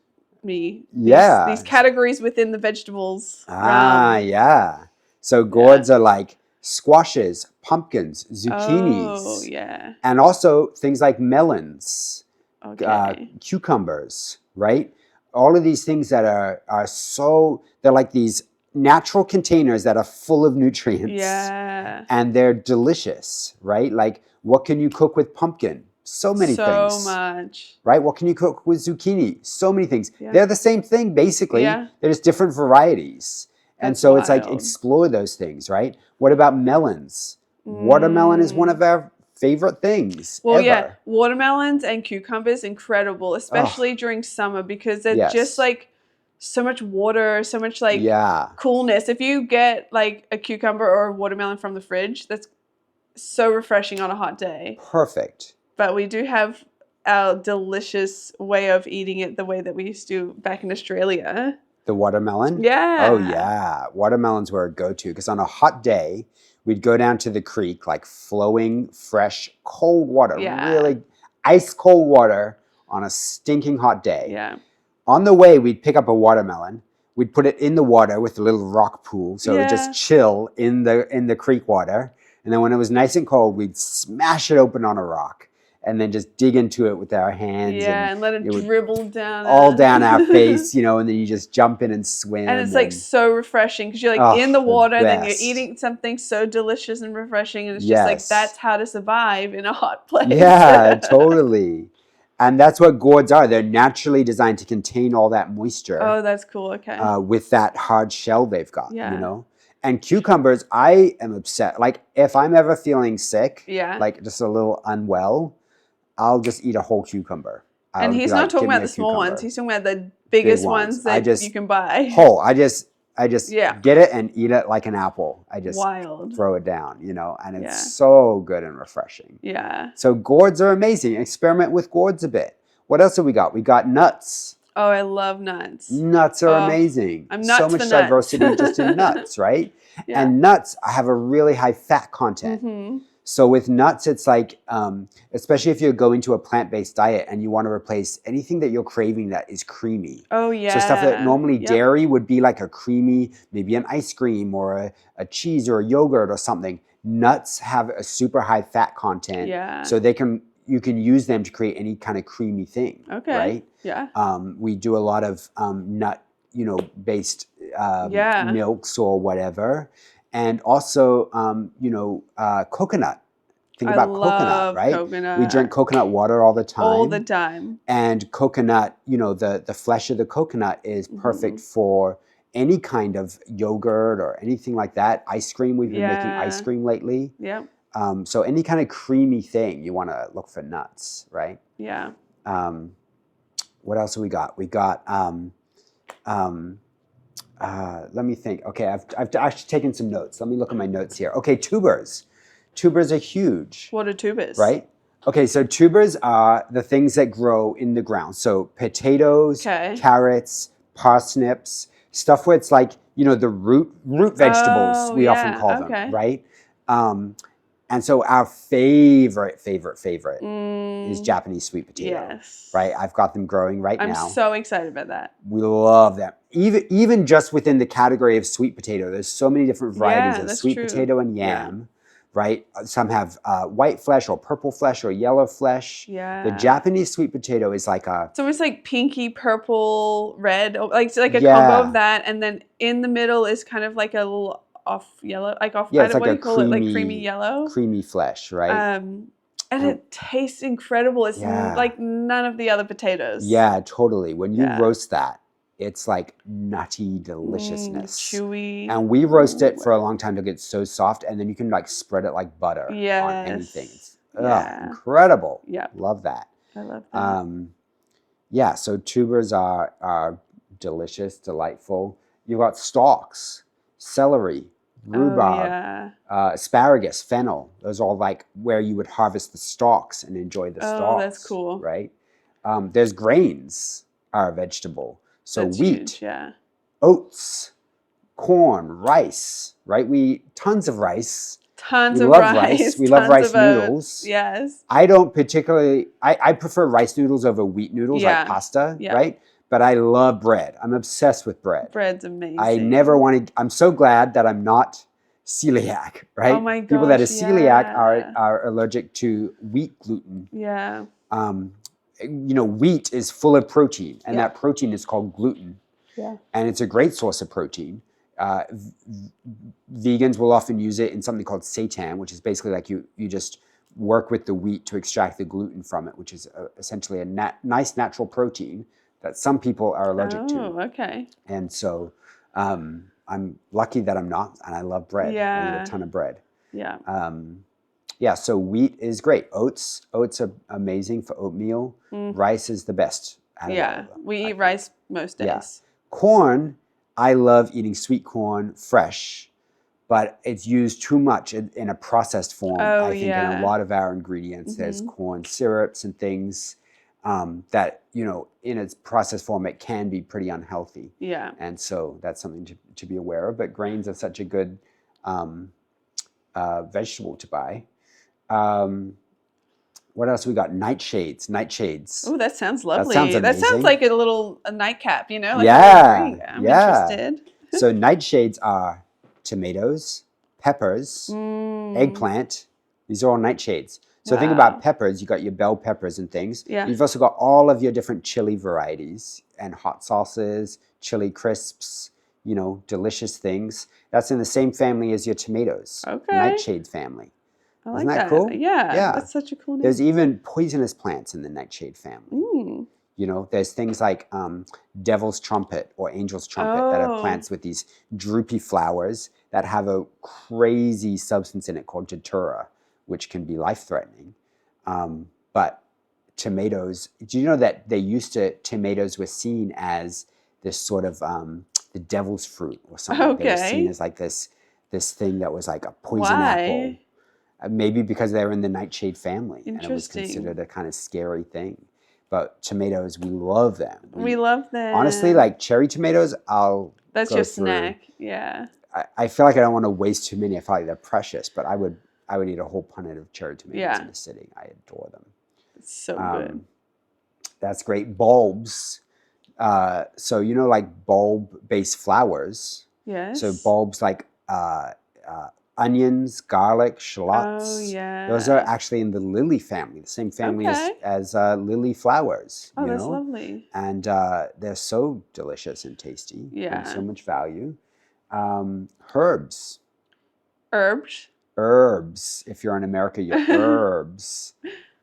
me these categories within the vegetables. Yeah. So gourds are like squashes, pumpkins, zucchinis. Oh, yeah. And also things like melons, Okay. cucumbers, right? All of these things that are so, they're like these natural containers that are full of nutrients. Yeah. And they're delicious, right? Like what can you cook with pumpkin? So many things. So much. Right? What can you cook with zucchini? So many things. Yeah. They're the same thing, basically. Yeah. They're just different varieties. And That's so it's like wild. explore those things, right? What about melons? Watermelon is one of our favorite things Well, ever. yeah, watermelons and cucumbers, incredible, especially during summer because they're just like so much water, so much like coolness. If you get like a cucumber or a watermelon from the fridge, that's so refreshing on a hot day. Perfect. But we do have our delicious way of eating it the way that we used to back in Australia. The watermelon? Yeah. Oh, yeah. Watermelons were a go-to because on a hot day, we'd go down to the creek, like flowing, fresh, cold water. Yeah. Really ice cold water on a stinking hot day. Yeah. On the way, we'd pick up a watermelon. We'd put it in the water with a little rock pool. So it would just chill in the creek water. And then when it was nice and cold, we'd smash it open on a rock. And then just dig into it with our hands. Yeah, and let it dribble down. All down our face, you know, and then you just jump in and swim. And it's like so refreshing because you're like in the water and then you're eating something so delicious and refreshing. And it's just like, that's how to survive in a hot place. Yeah, totally. And that's what gourds are. They're naturally designed to contain all that moisture. Oh, that's cool. Okay. With that hard shell they've got, Yeah. you know. And cucumbers, I am upset. Like if I'm ever feeling sick, like just a little unwell, I'll just eat a whole cucumber. And he's not talking about the small ones. He's talking about the biggest ones that you can buy. Whole. I just get it and eat it like an apple. I just throw it down, you know, and it's so good and refreshing. Yeah. So gourds are amazing. Experiment with gourds a bit. What else have we got? We got nuts. Oh, I love nuts. Nuts are amazing. I'm nuts so much for diversity just in nuts, right? Yeah. And nuts have a really high fat content. Mm-hmm. So with nuts, it's like, especially if you're going to a plant-based diet and you want to replace anything that you're craving that is creamy. Oh, yeah. So stuff that normally dairy would be like a creamy, maybe an ice cream or a cheese or a yogurt or something. Nuts have a super high fat content. Yeah. So you can use them to create any kind of creamy thing. Okay. Right? Yeah. We do a lot of nut, based milks or whatever. And also, coconut. Think about coconut, right? Coconut. We drink coconut water all the time. All the time. And coconut, the flesh of the coconut is perfect for any kind of yogurt or anything like that. Ice cream, we've been making ice Yeah. cream lately. Yep. So any kind of creamy thing, you want to look for nuts, right? Yeah. What else have we got? We got, let me think. Okay, I've actually taken some notes. Let me look at my notes here. Okay, tubers. Tubers are huge. What are tubers? Right? Okay, so tubers are the things that grow in the ground. So potatoes, carrots, parsnips, stuff where it's like, you know, the root vegetables, we often call them, right? And so our favorite is Japanese sweet potato. Yes. Right? I've got them growing right now. I'm so excited about that. We love them. Even just within the category of sweet potato, there's so many different varieties of sweet potato and yam, right? Some have white flesh or purple flesh or yellow flesh. Yeah. The Japanese sweet potato is like a... It's almost like pinky, purple, red, like a combo of that. And then in the middle is kind of like a little off yellow, like off, yeah, it's like what do a you call it? Like creamy yellow? Creamy flesh, right? And it tastes incredible. It's like none of the other potatoes. Yeah, totally. When you roast that, it's like nutty deliciousness. Chewy. And we roast it for a long time to get so soft, and then you can like spread it like butter on anything. It's incredible. Yeah. Love that. I love that. Yeah, so tubers are delicious, delightful. You've got stalks, celery, rhubarb, asparagus, fennel. Those are all like where you would harvest the stalks and enjoy the stalks. Oh, that's cool. Right? There's grains are a vegetable. So that's wheat, huge, oats, corn, rice, right? We eat tons of rice. Tons we of love rice. We love rice noodles. Yes. I don't particularly, I prefer rice noodles over wheat noodles like pasta, right? But I love bread. I'm obsessed with bread. Bread's amazing. I never wanted, I'm so glad that I'm not celiac, right? Oh my gosh, people that are celiac are allergic to wheat gluten. Yeah. You know, wheat is full of protein, and that protein is called gluten. Yeah. And it's a great source of protein. Vegans will often use it in something called seitan, which is basically like you just work with the wheat to extract the gluten from it, which is essentially a nice natural protein that some people are allergic to. Oh, okay. And so I'm lucky that I'm not, and I love bread. I eat a ton of bread. Yeah. Yeah, so wheat is great. Oats are amazing for oatmeal. Rice is the best. We eat rice most days. Yeah. Corn, I love eating sweet corn fresh, but it's used too much in a processed form. I think in a lot of our ingredients, there's corn syrups and things that, you know, in its processed form, it can be pretty unhealthy. Yeah. And so that's something to be aware of. But grains are such a good vegetable to buy. What else we got? Nightshades. Oh, that sounds lovely. That sounds amazing. That sounds like a nightcap, you know? Like I'm interested. So nightshades are tomatoes, peppers, eggplant. These are all nightshades. So think about peppers. You got your bell peppers and things. Yeah. You've also got all of your different chili varieties and hot sauces, chili crisps, you know, delicious things. That's in the same family as your tomatoes. Okay. Nightshade family. Isn't that cool? Yeah. That's such a cool name. There's even poisonous plants in the nightshade family. You know, there's things like devil's trumpet or angel's trumpet that are plants with these droopy flowers that have a crazy substance in it called datura, which can be life-threatening. But tomatoes, do you know that tomatoes were seen as this sort of the devil's fruit or something? Okay. They were seen as like this thing that was like a poison apple. Maybe because they were in the nightshade family and it was considered a kind of scary thing. But tomatoes, we love them. We love them. Honestly, like cherry tomatoes, That's your snack, yeah. I feel like I don't want to waste too many. I feel like they're precious, but I would eat a whole punnet of cherry tomatoes in a sitting. I adore them. It's so good. That's great. Bulbs. So you know, like bulb-based flowers. Yes. So bulbs like onions, garlic, shallots. Oh, yeah. Those are actually in the lily family, the same family as lily flowers. Oh, that's lovely. And they're so delicious and tasty. Yeah. And so much value. Herbs. Herbs? Herbs. If you're in America, you're herbs.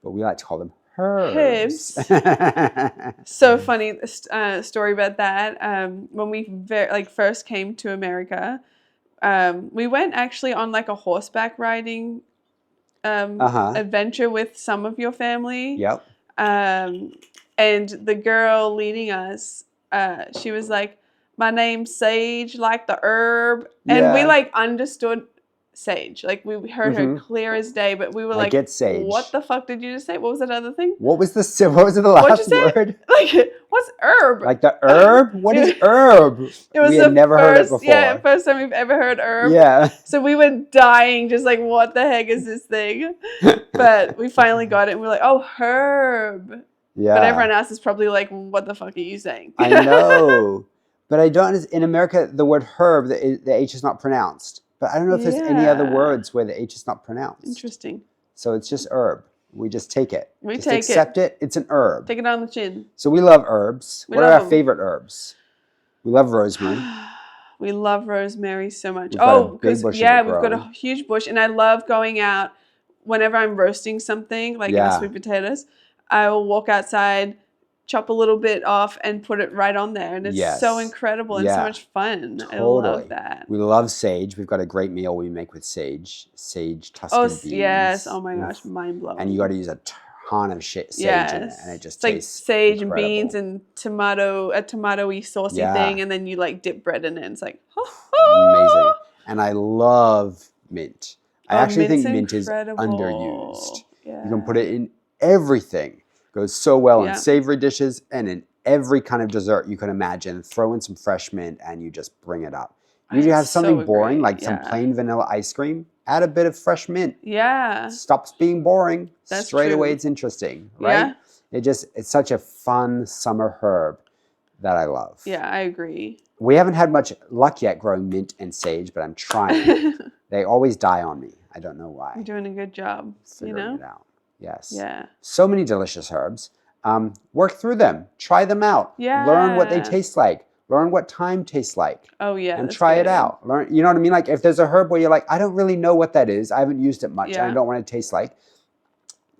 But we like to call them Herbs. So funny story about that. When we first came to America, we went actually on like a horseback riding adventure with some of your family. Yep. And the girl leading us, she was like, "My name's Sage, like the herb," and we like understood sage, like we heard her clear as day, but we were like, get sage. "What the fuck did you just say? What was that other thing? What was the last word? Like, what's herb? Like the herb? What is herb? It was we had never heard it before. Yeah, first time we've ever heard herb. Yeah. So we were dying, just like, what the heck is this thing? But we finally got it, and we're like, oh, herb. Yeah. But everyone else is probably like, what the fuck are you saying? I know. But I don't, in America, the word herb, the H is not pronounced. But I don't know if there's any other words where the H is not pronounced. Interesting. So it's just herb. We just take it. We just take accept it. It's an herb. Take it on the chin. So we love herbs. What are our favorite herbs? We love rosemary. We love rosemary so much. We've got a huge bush. And I love going out whenever I'm roasting something, like sweet potatoes. I will walk outside, chop a little bit off, and put it right on there. And it's so incredible and so much fun. Totally. I love that. We love sage. We've got a great meal we make with sage. Sage Tuscan beans. Yes. Oh my gosh, mind blowing. And you got to use a ton of sage in it, and it just tastes like sage incredible. And beans and a tomatoey saucy thing, and then you like dip bread in it. And it's like amazing. And I love mint. I actually think mint is underused. Yeah. You can put it in everything. Goes so well in savory dishes and in every kind of dessert you can imagine. Throw in some fresh mint and you just bring it up. You have something boring, like some plain vanilla ice cream, add a bit of fresh mint. Yeah. It stops being boring. That's straight away it's interesting, right? Yeah. It's such a fun summer herb that I love. Yeah, I agree. We haven't had much luck yet growing mint and sage, but I'm trying. They always die on me. I don't know why. You're doing a good job. Figuring it out. Yes. Yeah. So many delicious herbs. Work through them. Try them out. Yeah. Learn what they taste like. Learn what thyme tastes like. Oh, yeah. And try it out. Learn. You know what I mean? Like if there's a herb where you're like, I don't really know what that is. I haven't used it much. I don't want it to taste like.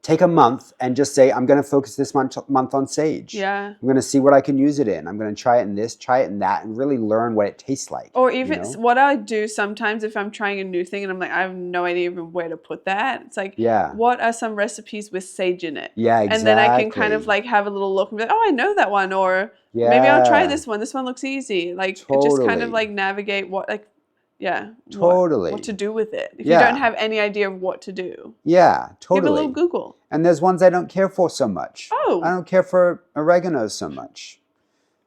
Take a month and just say, I'm going to focus this month on sage. Yeah. I'm going to see what I can use it in. I'm going to try it in this, try it in that, and really learn what it tastes like. Or even what I do sometimes if I'm trying a new thing and I'm like, I have no idea even where to put that. It's like, what are some recipes with sage in it? Yeah, exactly. And then I can kind of like have a little look and be like, oh, I know that one. Or maybe I'll try this one. This one looks easy. Like just kind of like navigate what like. Yeah. Totally. What to do with it. If you don't have any idea of what to do. Yeah, totally. Give a little Google. And there's ones I don't care for so much. Oh. I don't care for oregano so much.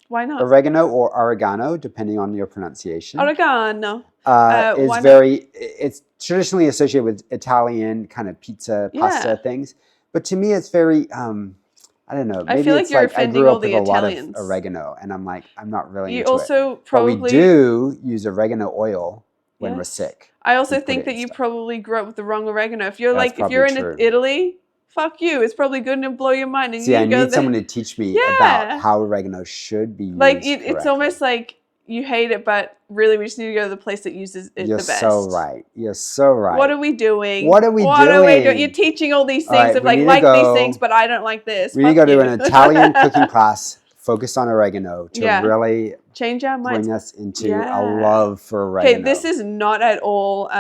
Why not? Oregano or oregano, depending on your pronunciation. Oregano. It's traditionally associated with Italian kind of pizza, pasta things. But to me, it's very, I don't know. Maybe I feel like you're offending all the Italians. I grew up with a lot of oregano, and I'm like, I'm not really into it. You also probably... But we do use oregano oil when we're sick. I also think that you probably grew up with the wrong oregano. If you're if you're in Italy, fuck you. It's probably good and it'll blow your mind. And I need someone to teach me about how oregano should be used. Like it's almost like you hate it, but really we just need to go to the place that uses it the best. You're so right. You're so right. What are we doing? What are we doing? You're teaching all these things of like these things, but I don't like this. We need to go to an Italian cooking class focused on oregano to really change our minds. Bring us into a love for oregano. Okay, this is not at all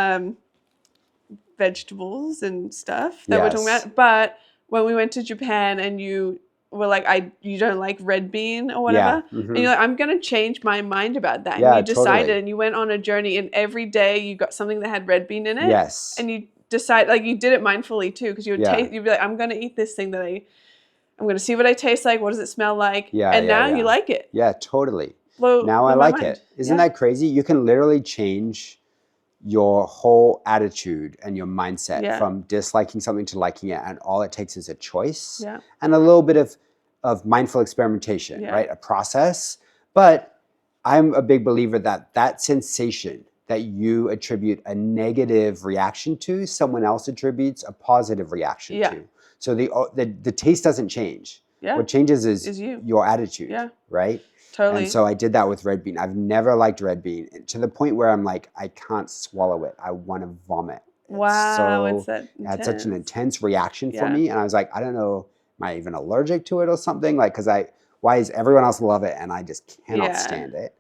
vegetables and stuff that we're talking about, but when we went to Japan and you were like, you don't like red bean or whatever, and you're like, I'm going to change my mind about that. And you decided and you went on a journey and every day you got something that had red bean in it. Yes. And you decide, like you did it mindfully too, because you would you'd be like, I'm going to eat this thing that I'm going to see what it tastes like. What does it smell like? And now you like it. Yeah, totally. Now I like it. Isn't that crazy? You can literally change your whole attitude and your mindset from disliking something to liking it. And all it takes is a choice and a little bit of mindful experimentation, right? A process. But I'm a big believer that sensation that you attribute a negative reaction to, someone else attributes a positive reaction to. So the taste doesn't change. What changes is your attitude, right? Totally. And so I did that with red bean. I've never liked red bean to the point where I'm like, I can't swallow it. I want to vomit. Wow, it's that intense. It had such an intense reaction for me. And I was like, I don't know, I even allergic to it or something? Like, why does everyone else love it and I just cannot stand it?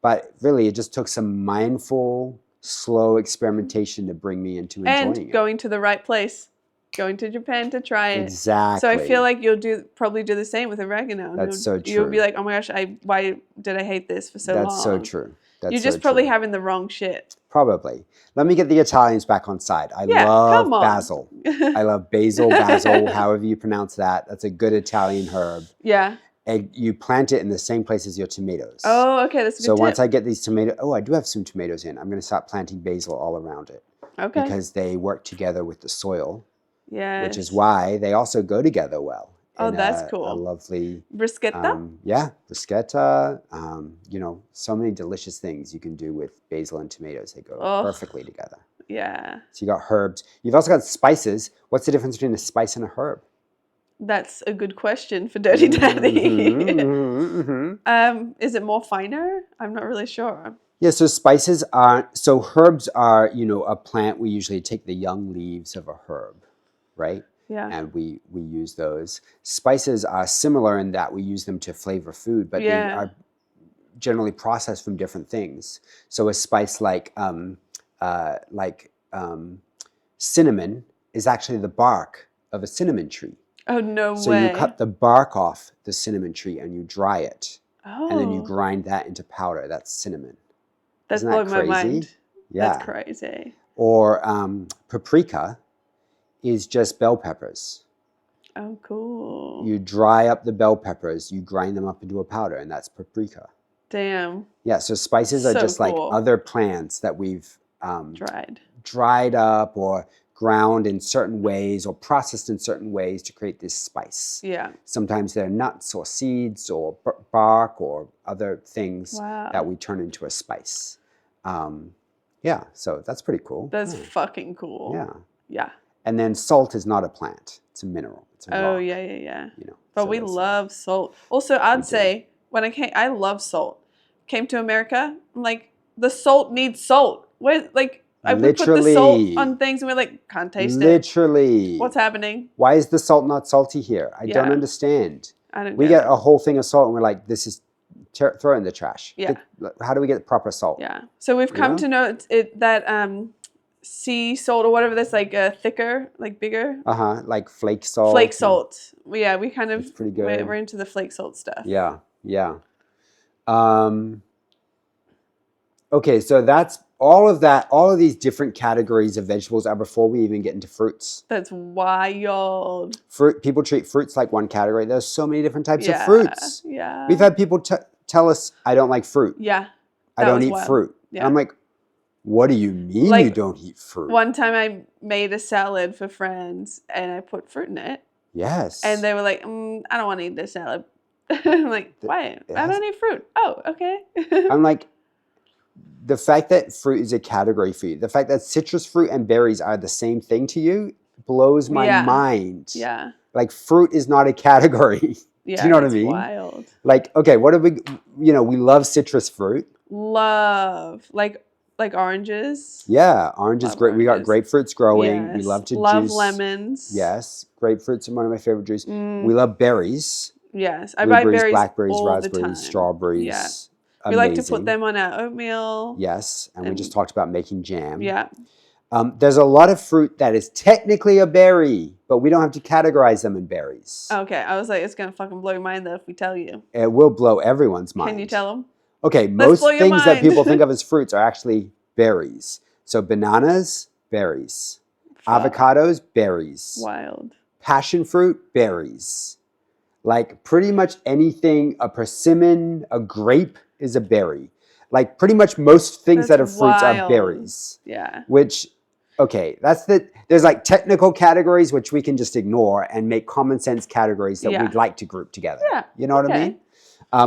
But really, it just took some mindful, slow experimentation to bring me into enjoying it. And going to the right place. Going to Japan to try it. Exactly. So I feel like you'll probably do the same with oregano. That's so true. You'll be like, oh my gosh, why did I hate this for so long? That's so true. You're just probably having the wrong shit. Probably. Let me get the Italians back on side. I love basil. I love basil, however you pronounce that. That's a good Italian herb. Yeah. And you plant it in the same place as your tomatoes. Oh, okay. That's a good tip. So once I get these tomatoes, I do have some tomatoes in. I'm going to start planting basil all around it. Okay. Because they work together with the soil. Yes. Which is why they also go together well. Oh, that's cool. A lovely bruschetta. Bruschetta. So many delicious things you can do with basil and tomatoes. They go perfectly together. Yeah. So you got herbs. You've also got spices. What's the difference between a spice and a herb? That's a good question for Dirty Daddy. Is it more finer? I'm not really sure. Yeah, so herbs are, a plant. We usually take the young leaves of a herb, right? Yeah. And we use those. Spices are similar in that we use them to flavor food, but they are generally processed from different things. So a spice like cinnamon is actually the bark of a cinnamon tree. Oh, no way. So you cut the bark off the cinnamon tree and you dry it. Oh. And then you grind that into powder. That's cinnamon. That's blowing my mind. Yeah. That's crazy. Or paprika is just bell peppers. Oh, cool. You dry up the bell peppers, you grind them up into a powder, and that's paprika. Damn. Yeah, so spices are just like other plants that we've dried up or ground in certain ways or processed in certain ways to create this spice. Yeah. Sometimes they're nuts or seeds or bark or other things that we turn into a spice. Yeah, so that's pretty cool. That's fucking cool. Yeah. Yeah. And then salt is not a plant; it's a mineral. It's a rock. Oh yeah. But we love salt. Also, I'd say when I love salt. Came to America, I'm like, the salt needs salt. We put the salt on things, and we're like, can't taste it. Literally. What's happening? Why is the salt not salty here? I don't understand. We get a whole thing of salt, and we're like, this is throw it in the trash. Yeah. How do we get proper salt? Yeah. So we've come to know that sea salt or whatever that's like thicker, like bigger. Like flake salt. Flake salt. Yeah, we kind of pretty good. We're into the flake salt stuff. Yeah. Okay, so that's all of that. All of these different categories of vegetables are before we even get into fruits. That's wild. People treat fruits like one category. There's so many different types of fruits. Yeah. We've had people tell us, I don't like fruit. Yeah. I don't eat fruit. Yeah. And I'm like, what do you mean you don't eat fruit? One time I made a salad for friends and I put fruit in it. Yes. And they were like, I don't want to eat this salad. I'm like, why? I don't eat fruit. Oh, okay. I'm like, the fact that fruit is a category for you, the fact that citrus fruit and berries are the same thing to you blows my mind. Yeah. Like fruit is not a category. Yeah, do you know what I mean? Wild. Like, okay, what do we love citrus fruit. Love. Like oranges. Yeah, oranges great. We got grapefruits growing. Yes. We love to love juice. Lemons. Yes, grapefruits are one of my favorite juices. We love berries. Yes, I buy berries, blackberries, all raspberries, the time. strawberries. Yeah. Amazing. We like to put them on our oatmeal. Yes, and we just talked about making jam. Yeah. There's a lot of fruit that is technically a berry, but we don't have to categorize them in berries. Okay, I was like, it's going to fucking blow your mind though if we tell you. It will blow everyone's mind. Can you tell them? Okay, most things that people think of as fruits are actually berries. So bananas, berries. Avocados, berries. Wild. Passion fruit, berries. Like pretty much anything, a persimmon, a grape is a berry. Like pretty much most things that are fruits are berries. Yeah. Which, okay, there's like technical categories which we can just ignore and make common sense categories that we'd like to group together. Yeah. You know what I mean?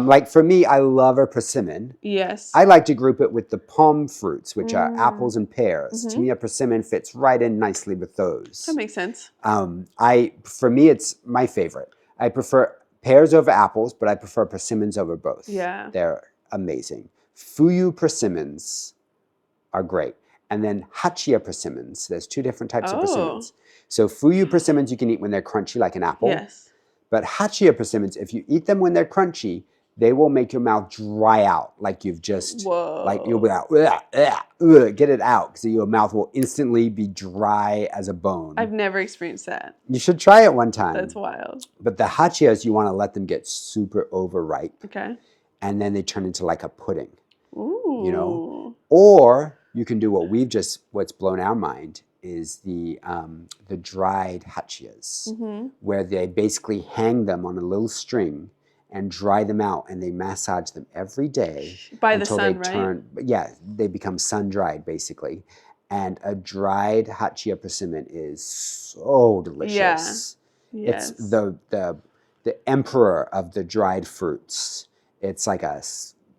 Like for me, I love a persimmon. Yes. I like to group it with the palm fruits, which are apples and pears. To me, a persimmon fits right in nicely with those. That makes sense. For me, it's my favorite. I prefer pears over apples, but I prefer persimmons over both. Yeah. They're amazing. Fuyu persimmons are great. And then hachia persimmons. There's two different types of persimmons. So fuyu persimmons you can eat when they're crunchy like an apple. Yes. But hachia persimmons, if you eat them when they're crunchy, they will make your mouth dry out, like you've just, like you'll be like, get it out, because your mouth will instantly be dry as a bone. I've never experienced that. You should try it one time. That's wild. But the hachias, you want to let them get super overripe. Okay. And then they turn into like a pudding. Ooh. You know? Or you can do what's blown our mind is the dried hachias, where they basically hang them on a little string and dry them out, and they massage them every day by until the sun, they turn, right? Yeah, they become sun-dried basically. And a dried hachia persimmon is so delicious. Yeah. Yes. It's the emperor of the dried fruits. It's like a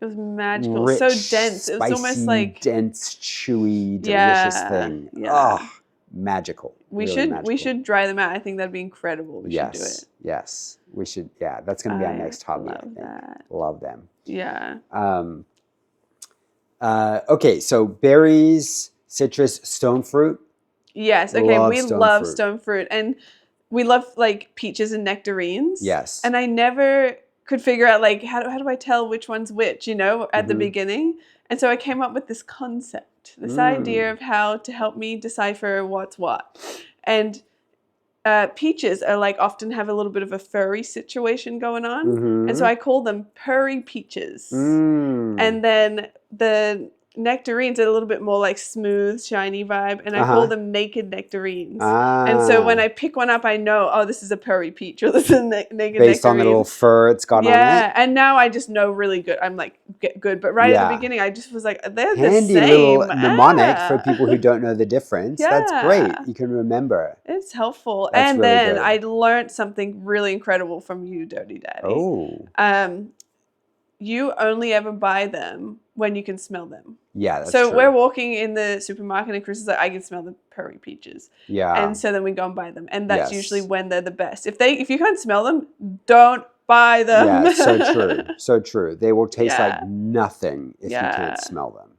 it was magical, rich, so dense. It was spicy, almost like dense, chewy, delicious thing. Yeah. Oh, magical. We should dry them out. I think that'd be incredible. We should do it. Yes, we should. Yeah, that's going to be our next hobby. Love that. Love them. Yeah. Okay, so berries, citrus, stone fruit. Yes. Okay. We love stone fruit, and we love like peaches and nectarines. Yes. And I never could figure out like how do I tell which one's which, you know, at the beginning. And so I came up with this concept, this idea of how to help me decipher what's what. And peaches are like often have a little bit of a furry situation going on. And so I call them purry peaches. And then the nectarines are a little bit more like smooth, shiny vibe, and I call them naked nectarines. And so when I pick one up, I know, oh, this is a purry peach, or this is a naked nectarine. Based on the little fur it's got on it? Yeah, and now I just know really good. I'm like, get good. But right at the beginning, I just was like, they're handy the same. Little mnemonic for people who don't know the difference. That's great. You can remember. It's helpful. That's and really then good. I learned something really incredible from you, Dirty Daddy. Oh. You only ever buy them when you can smell them. Yeah, that's so true. We're walking in the supermarket and Chris is like, I can smell the purry peaches. Yeah. And so then we go and buy them. And that's usually when they're the best. If you can't smell them, don't buy them. Yeah, so true. So true. They will taste like nothing if you can't smell them.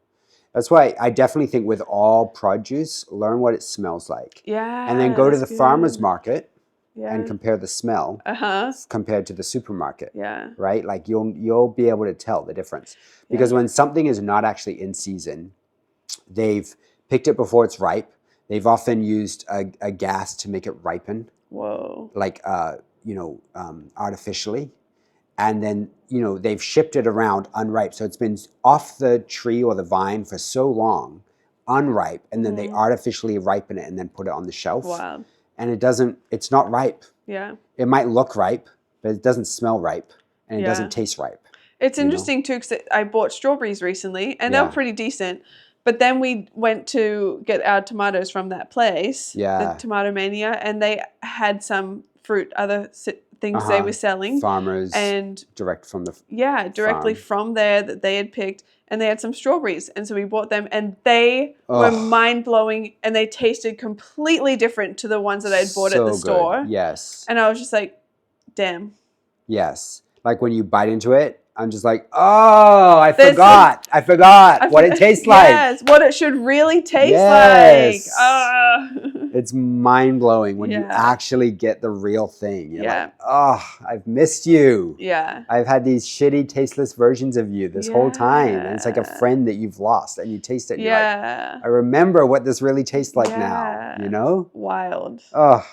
That's why I definitely think with all produce, learn what it smells like. Yeah. And then go to the farmer's market. And compare the smell compared to the supermarket. Yeah. Right? Like you'll be able to tell the difference. Because when something is not actually in season, they've picked it before it's ripe. They've often used a gas to make it ripen. Whoa. Like artificially. And then, they've shipped it around unripe. So it's been off the tree or the vine for so long, unripe, and then they artificially ripen it and then put it on the shelf. Wow. And it's not ripe. Yeah. It might look ripe, but it doesn't smell ripe and it doesn't taste ripe. It's interesting too, because I bought strawberries recently and they were pretty decent. But then we went to get our tomatoes from that place, the Tomato Mania, and they had some fruit, other things they were selling. Farmers. And direct from the directly from there that they had picked. And they had some strawberries. And so we bought them and they were mind-blowing and they tasted completely different to the ones that I'd bought at the store. Yes. And I was just like, damn. Yes. Like when you bite into it, I'm just like, oh, I forgot what it tastes like. Yes, what it should really taste like. It's mind-blowing when you actually get the real thing. You're like, oh, I've missed you. Yeah. I've had these shitty, tasteless versions of you this whole time. And it's like a friend that you've lost and you taste it and you're like, I remember what this really tastes like now, Wild. Oh,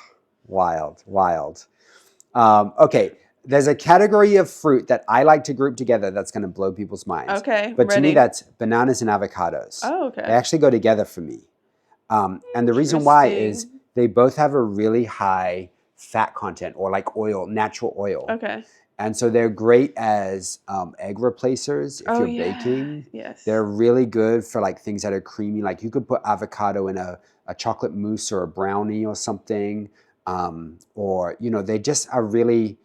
wild. Okay. There's a category of fruit that I like to group together that's going to blow people's minds. Okay, but to me, that's bananas and avocados. Oh, okay. They actually go together for me. And the reason why is they both have a really high fat content or like oil, natural oil. Okay. And so they're great as egg replacers if you're baking. Yes. They're really good for like things that are creamy. Like you could put avocado in a chocolate mousse or a brownie or something. Or, they just are really...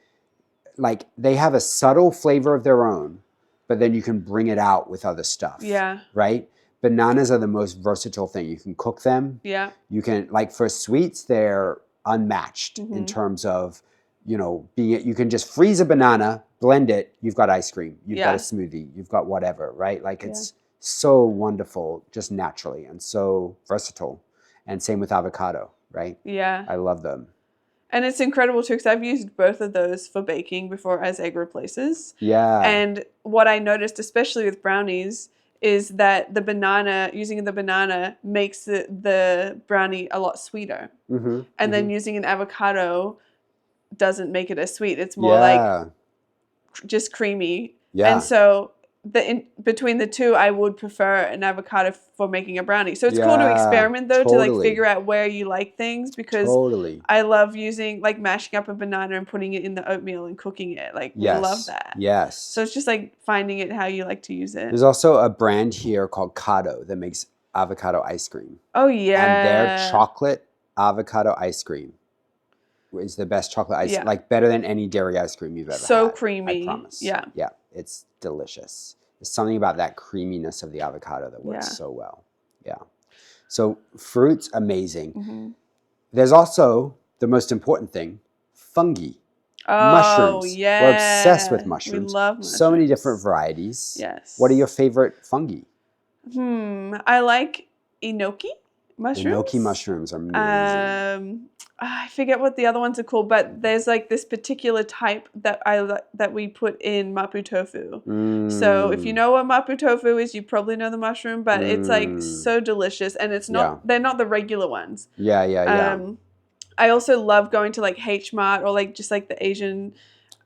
like they have a subtle flavor of their own, but then you can bring it out with other stuff. Yeah. Right? Bananas are the most versatile thing. You can cook them. Yeah. You can, like for sweets, they're unmatched in terms of, you can just freeze a banana, blend it, you've got ice cream, you've got a smoothie, you've got whatever, right? Like it's so wonderful just naturally and so versatile. And same with avocado, right? Yeah. I love them. And it's incredible too, because I've used both of those for baking before as egg replacers. Yeah. And what I noticed, especially with brownies, is that using the banana makes the brownie a lot sweeter. Mm-hmm. And then using an avocado doesn't make it as sweet. It's more like just creamy. Yeah. And so between the two, I would prefer an avocado for making a brownie. So it's cool to experiment though, to like figure out where you like things, because I love using like mashing up a banana and putting it in the oatmeal and cooking it. Like we love that. Yes. So it's just like finding it how you like to use it. There's also a brand here called Cado that makes avocado ice cream. Oh yeah. And their chocolate avocado ice cream is the best chocolate ice, like better than any dairy ice cream you've ever had. So creamy. I promise. Yeah. Yeah. It's delicious. There's something about that creaminess of the avocado that works so well. Yeah. So fruits, amazing. Mm-hmm. There's also the most important thing, fungi. Mushrooms. Yes. We're obsessed with mushrooms. We love mushrooms. So many different varieties. Yes. What are your favorite fungi? I like enoki mushrooms. Enoki mushrooms are amazing. I forget what the other ones are called, but there's like this particular type that we put in mapo tofu. So if you know what mapo tofu is, you probably know the mushroom, but it's like so delicious, and it's not they're not the regular ones. Yeah. I also love going to like H Mart or like just like the Asian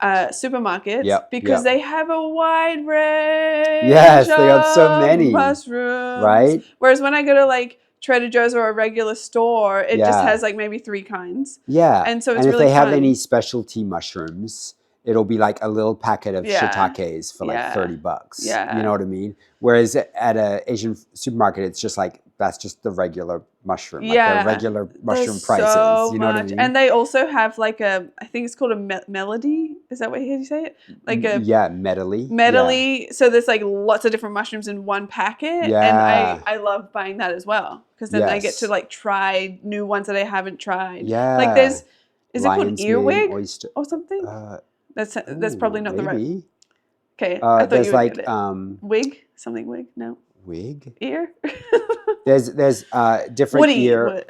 supermarkets because they have a wide range. Yes, they got so many mushrooms, right? Whereas when I go to like Trader Joe's or a regular store, it just has like maybe 3 kinds. Yeah, and so it's if really they have fun. any specialty mushrooms, it'll be like a little packet of shiitakes for like $30. Yeah, you know what I mean. Whereas at a Asian supermarket, it's just like that's just the regular mushroom, like the regular mushroom prices. So you know what I mean? And they also have like I think it's called a melody. Is that what you say it? Like a medley. Medley. Yeah. So there's like lots of different mushrooms in one packet, and I love buying that as well because then I get to like try new ones that I haven't tried. Yeah, like is it called earwig or something? That's probably not the right. Okay, I thought you would get it. Wig, something wig. No. Wig? Ear? there's different wood ear.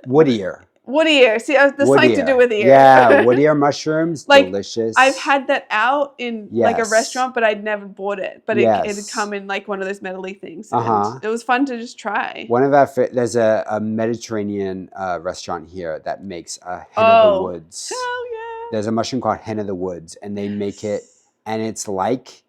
Wood ear. See, there's something to do with ear. Yeah, wood ear mushrooms, like, delicious. I've had that out in like a restaurant, but I'd never bought it. But it had come in like one of those medley things. It was fun to just try. One of our there's a Mediterranean restaurant here that makes hen of the woods. Hell yeah! There's a mushroom called hen of the woods, and they make it, and it's like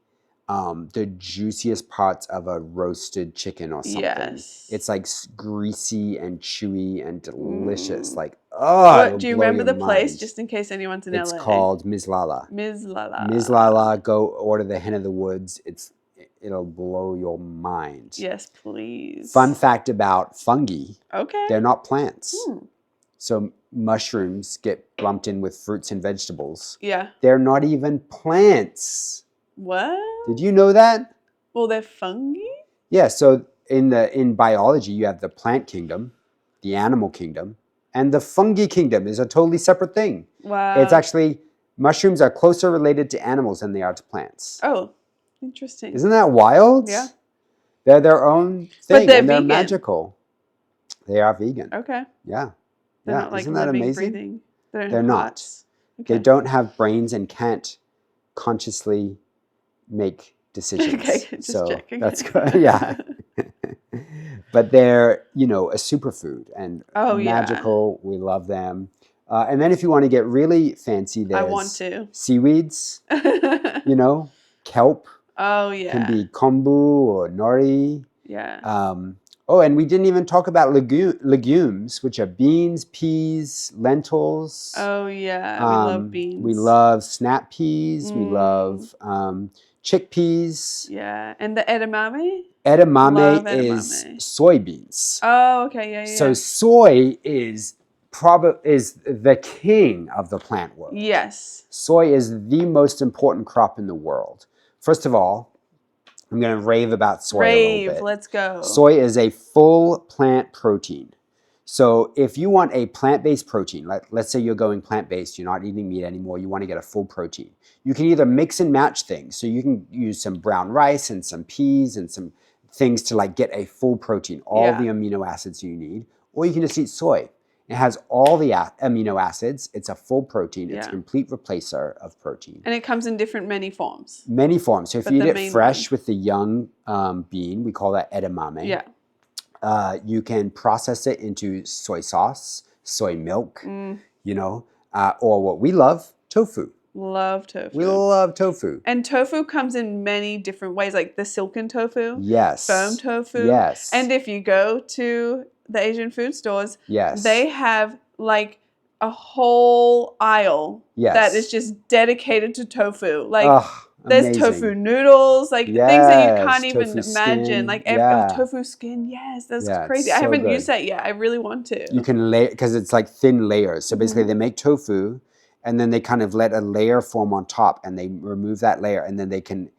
the juiciest parts of a roasted chicken or something. Yes. It's like greasy and chewy and delicious. Like, do you remember the place, just in case anyone's in LA? It's called Ms. Lala. Ms. Lala. Ms. Lala, go order the hen of the woods. It'll blow your mind. Yes, please. Fun fact about fungi. Okay. They're not plants. So mushrooms get lumped in with fruits and vegetables. Yeah. They're not even plants. What? Did you know that? Well, they're fungi? Yeah, so in biology, you have the plant kingdom, the animal kingdom, and the fungi kingdom is a totally separate thing. Wow. It's actually, mushrooms are closer related to animals than they are to plants. Oh, interesting. Isn't that wild? Yeah. They're their own thing, and they're magical. They are vegan. Okay. Yeah. They're not like Isn't that amazing? Breathing. They're not. Okay. They don't have brains and can't consciously make decisions. Okay, just checking. That's good. Yeah. But they're, a superfood and magical. We love them. And then if you want to get really fancy, there's seaweeds, kelp. Oh, yeah. Can be kombu or nori. Yeah. And we didn't even talk about legumes, which are beans, peas, lentils. Oh, yeah. We love beans. We love snap peas. We love chickpeas. Yeah. And the edamame? Edamame is soybeans. Oh, okay. Yeah. So soy is the king of the plant world. Yes. Soy is the most important crop in the world. First of all, I'm going to rave about soy a little bit. Let's go. Soy is a full plant protein. So if you want a plant-based protein, let's say you're going plant-based, you're not eating meat anymore, you want to get a full protein. You can either mix and match things. So you can use some brown rice and some peas and some things to like get a full protein, all the amino acids you need, or you can just eat soy. It has all the amino acids. It's a full protein. It's a Yeah. complete replacer of protein. And it comes in many forms. Many forms. So if But you the eat it main fresh one. with the young bean, we call that edamame. Yeah. You can process it into soy sauce, soy milk, you know, or what we love, tofu. Love tofu. We love tofu. And tofu comes in many different ways, like the silken tofu, Yes. firm tofu. Yes. And if you go to the Asian food stores, Yes. they have like a whole aisle that is just dedicated to tofu. Like there's tofu noodles, like things that you can't even imagine. Like tofu skin, yes, that's crazy. So I haven't good. used that yet. I really want to. You can lay because it's like thin layers. So basically, they make tofu, and then they kind of let a layer form on top, and they remove that layer, and then they can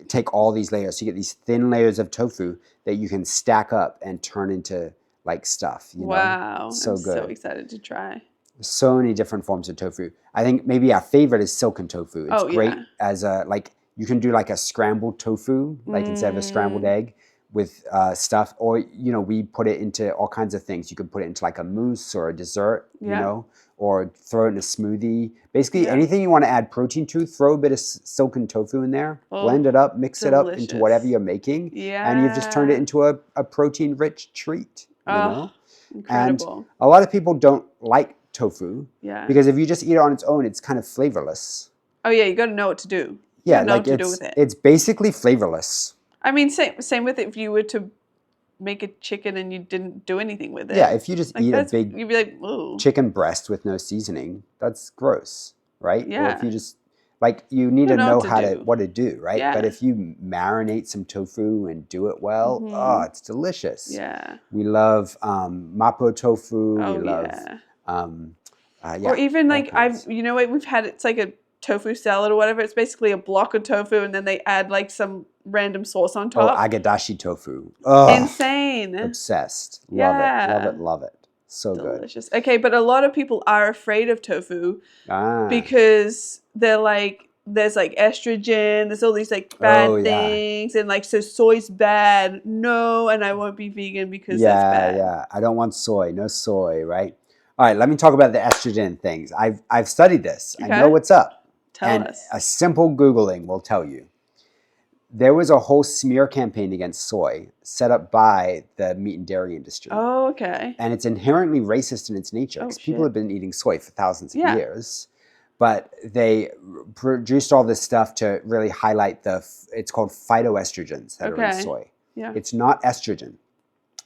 take all these layers. So you get these thin layers of tofu that you can stack up and turn into like stuff. You know? So I'm good. so excited to try. So many different forms of tofu. I think maybe our favorite is silken tofu. It's great as a like you can do like a scrambled tofu, like instead of a scrambled egg with stuff, or you know we put it into all kinds of things. You could put it into like a mousse or a dessert, you know, or throw it in a smoothie. Basically, anything you want to add protein to, throw a bit of silken tofu in there, blend it up, mix it up into whatever you're making, and you've just turned it into a protein-rich treat. You know, incredible. And a lot of people don't like tofu because if you just eat it on its own, it's kind of flavorless. Oh yeah, you got to know what to do. Yeah, like it's basically flavorless. I mean, same with if you were to make a chicken and you didn't do anything with it. Yeah, if you just like eat a big you'd be like, ooh. chicken breast with no seasoning, that's gross, right? Yeah. Or if you just like you need to know what to do, right? Yeah. But if you marinate some tofu and do it well, oh, it's delicious. Yeah. We love mapo tofu. Oh, we love or even like you know what we've had, it's like a tofu salad or whatever. It's basically a block of tofu and then they add like some random sauce on top. Oh, agadashi tofu. Oh, insane. Obsessed. Love it. Love it. Love it. So delicious. Okay, but a lot of people are afraid of tofu because they're like, there's like estrogen, there's all these like bad things, and like so soy's bad. No, and I won't be vegan because that's bad. Yeah, I don't want soy. No soy, right? All right, let me talk about the estrogen things. I've studied this. Okay. I know what's up. Tell us. A simple Googling will tell you. There was a whole smear campaign against soy set up by the meat and dairy industry. Oh, okay. And it's inherently racist in its nature because people have been eating soy for thousands of years. But they produced all this stuff to really highlight it's called phytoestrogens that are in soy. Yeah. It's not estrogen.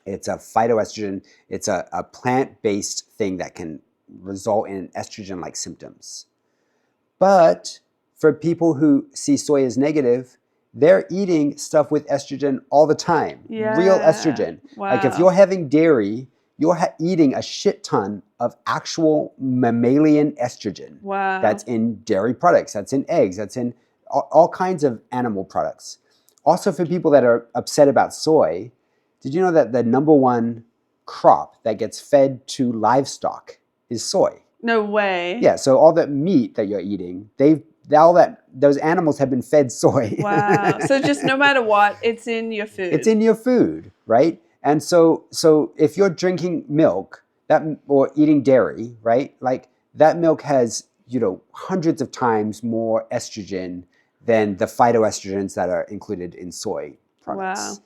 It's a phytoestrogen. It's a plant-based thing that can result in estrogen-like symptoms. But for people who see soy as negative, they're eating stuff with estrogen all the time. Real estrogen. Wow. Like if you're having dairy, you're eating a shit ton of actual mammalian estrogen. Wow. That's in dairy products, that's in eggs, that's in all kinds of animal products. Also for people that are upset about soy, did you know that the #1 crop that gets fed to livestock is soy? No way. Yeah, so all that meat that you're eating, those animals have been fed soy. Wow. So just no matter what, it's in your food. It's in your food, right? And so if you're drinking milk or eating dairy, right? Like that milk has, you know, hundreds of times more estrogen than the phytoestrogens that are included in soy products.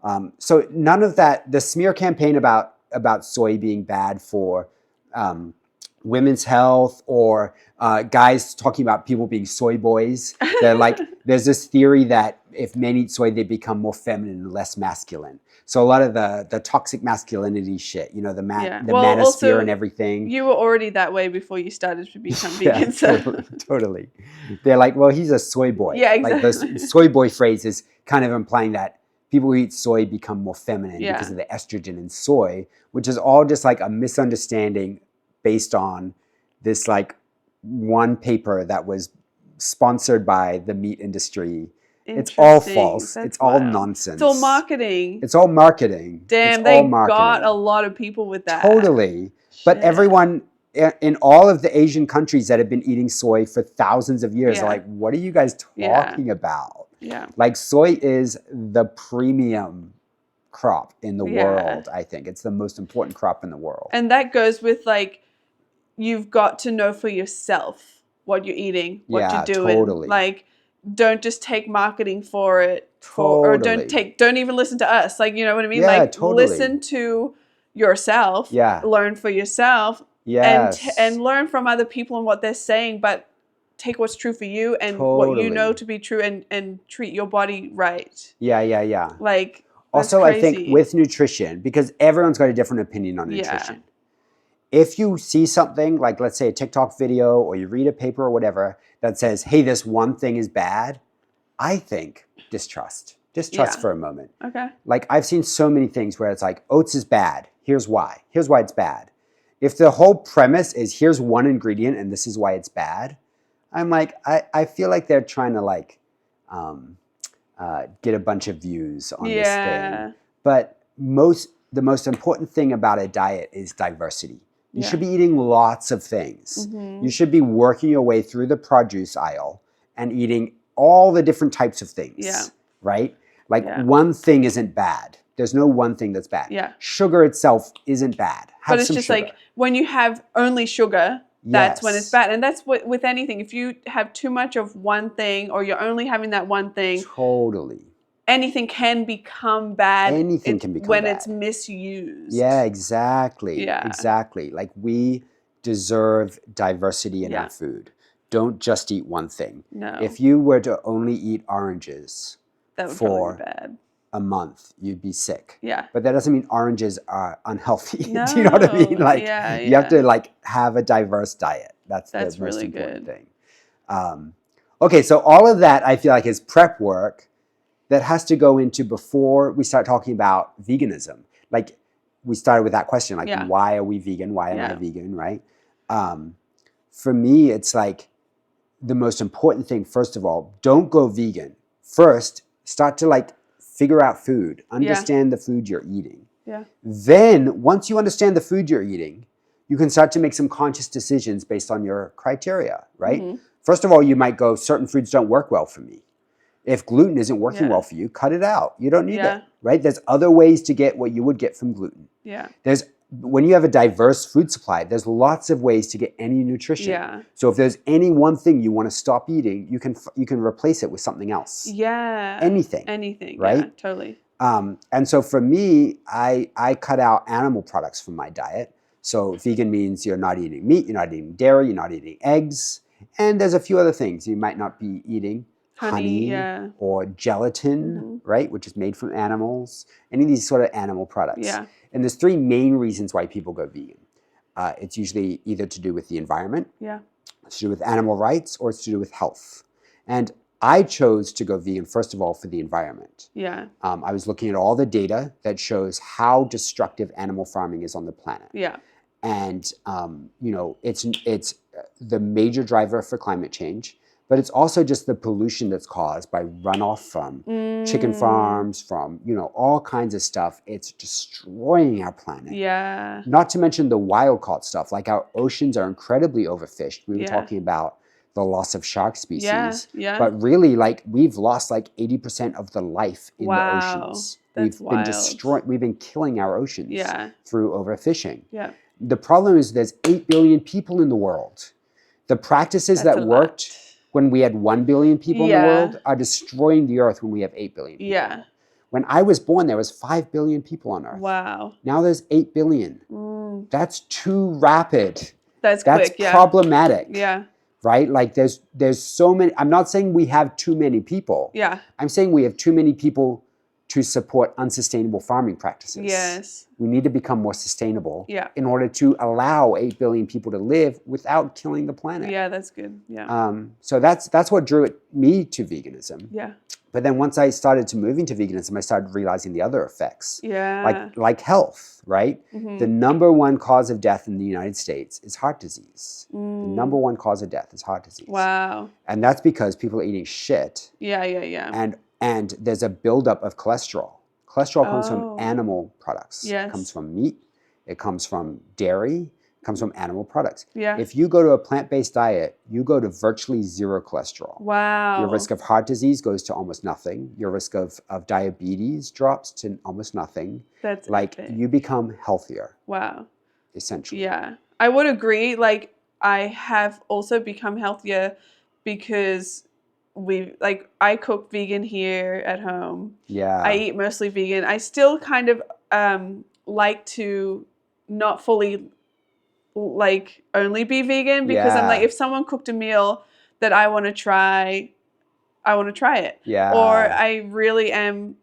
Wow. So none of that, the smear campaign about soy being bad for women's health or guys talking about people being soy boys. They're like, there's this theory that if men eat soy, they become more feminine and less masculine. So a lot of the toxic masculinity shit, you know, the manosphere and everything. You were already that way before you started to become vegan. Totally. They're like, well, he's a soy boy. Yeah, exactly. Like the soy boy phrase is kind of implying that people who eat soy become more feminine because of the estrogen in soy, which is all just like a misunderstanding based on this like one paper that was sponsored by the meat industry. It's all false. It's all nonsense. It's all marketing. It's all marketing. Damn, they got a lot of people with that. Totally. But everyone in all of the Asian countries that have been eating soy for thousands of years are like, what are you guys talking about? Yeah. Like soy is the premium crop in the Yeah. world, I think. It's the most important crop in the world. And that goes with like, you've got to know for yourself what you're eating, what Yeah, you're doing. totally. Like, don't just take marketing for it, or don't even listen to us. Like, you know what I mean? Yeah, like, totally. listen to yourself. Yeah. Learn for yourself. Yes. And learn from other people and what they're saying, but take what's true for you and what you know to be true, and treat your body right. Yeah. Like, also, I think with nutrition, because everyone's got a different opinion on nutrition. If you see something like, let's say, a TikTok video, or you read a paper or whatever that says, hey, this one thing is bad, I think distrust for a moment. Okay. Like, I've seen so many things where it's like, oats is bad. Here's why it's bad. If the whole premise is here's one ingredient and this is why it's bad, I'm like, I feel like they're trying to like get a bunch of views on this thing. But the most important thing about a diet is diversity. You should be eating lots of things. You should be working your way through the produce aisle and eating all the different types of things, right? Like, one thing isn't bad. There's no one thing that's bad. Sugar itself isn't bad. But it's just sugar. Like, when you have only sugar, that's when it's bad. And that's with anything. If you have too much of one thing, or you're only having that one thing, anything can become bad. Anything can become when bad. It's misused. Yeah, exactly. Exactly. Like, we deserve diversity in our food. Don't just eat one thing. No. If you were to only eat oranges for be bad. a month, you'd be sick. Yeah. But that doesn't mean oranges are unhealthy. No. Do you know what I mean? Like, you have to like have a diverse diet. That's the most really important good. thing. Okay, so all of that I feel like is prep work that has to go into before we start talking about veganism. Like, we started with that question, like, why are we vegan? Why am I vegan, right? For me, it's like the most important thing, first of all, don't go vegan. First, start to like figure out food, understand the food you're eating. Then, once you understand the food you're eating, you can start to make some conscious decisions based on your criteria, right? First of all, you might go, certain foods don't work well for me. If gluten isn't working well for you, cut it out. You don't need it, right? There's other ways to get what you would get from gluten. When you have a diverse food supply, there's lots of ways to get any nutrition. So if there's any one thing you want to stop eating, you can replace it with something else. Anything, right? Yeah, totally. And so for me, I cut out animal products from my diet. So vegan means you're not eating meat, you're not eating dairy, you're not eating eggs, and there's a few other things you might not be eating. Honey or gelatin, right, which is made from animals, any of these sort of animal products. And there's three main reasons why people go vegan. It's usually either to do with the environment, it's to do with animal rights, or it's to do with health. And I chose to go vegan, first of all, for the environment. I was looking at all the data that shows how destructive animal farming is on the planet. And, you know, it's the major driver for climate change. But it's also just the pollution that's caused by runoff from chicken farms, from, you know, all kinds of stuff. It's destroying our planet. Not to mention the wild-caught stuff. Like, our oceans are incredibly overfished. We were talking about the loss of shark species. But really, like, we've lost like 80% of the life in the oceans. We've been killing our oceans through overfishing. The problem is there's 8 billion people in the world. The practices that worked when we had 1 billion people in the world are destroying the earth when we have 8 billion people. When I was born, there was 5 billion people on earth. Now there's 8 billion. That's too rapid. That's quick, problematic. Right? Like, there's so many. I'm not saying we have too many people. I'm saying we have too many people to support unsustainable farming practices. We need to become more sustainable in order to allow 8 billion people to live without killing the planet. That's good. So that's what drew me to veganism. But then once I started to move into veganism, I started realizing the other effects. Like health, right? The number one cause of death in the United States is heart disease. The number one cause of death is heart disease. And that's because people are eating shit. And there's a buildup of cholesterol. Cholesterol comes from animal products. It comes from meat. It comes from dairy. comes from animal products. Yeah. If you go to a plant-based diet, you go to virtually zero cholesterol. Wow. Your risk of heart disease goes to almost nothing. Your risk of diabetes drops to almost nothing. That's like epic. you become healthier. Wow. Essentially. Yeah. I would agree. Like, I have also become healthier because I cook vegan here at home. Yeah. I eat mostly vegan. I still kind of like to not fully like only be vegan because I'm like, if someone cooked a meal that I want to try it. Yeah. Or I really am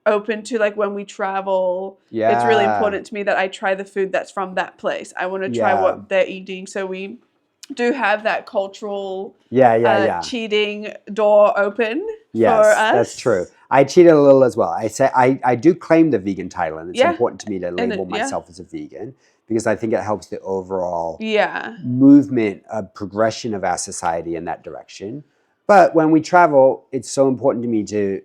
open to, like, when we travel, it's really important to me that I try the food that's from that place. I want to try what they're eating. So we do have that cultural cheating door open for us. That's true. I cheated a little as well. I do claim the vegan title, and it's important to me to label myself as a vegan because I think it helps the overall movement, progression of our society in that direction. But when we travel, it's so important to me to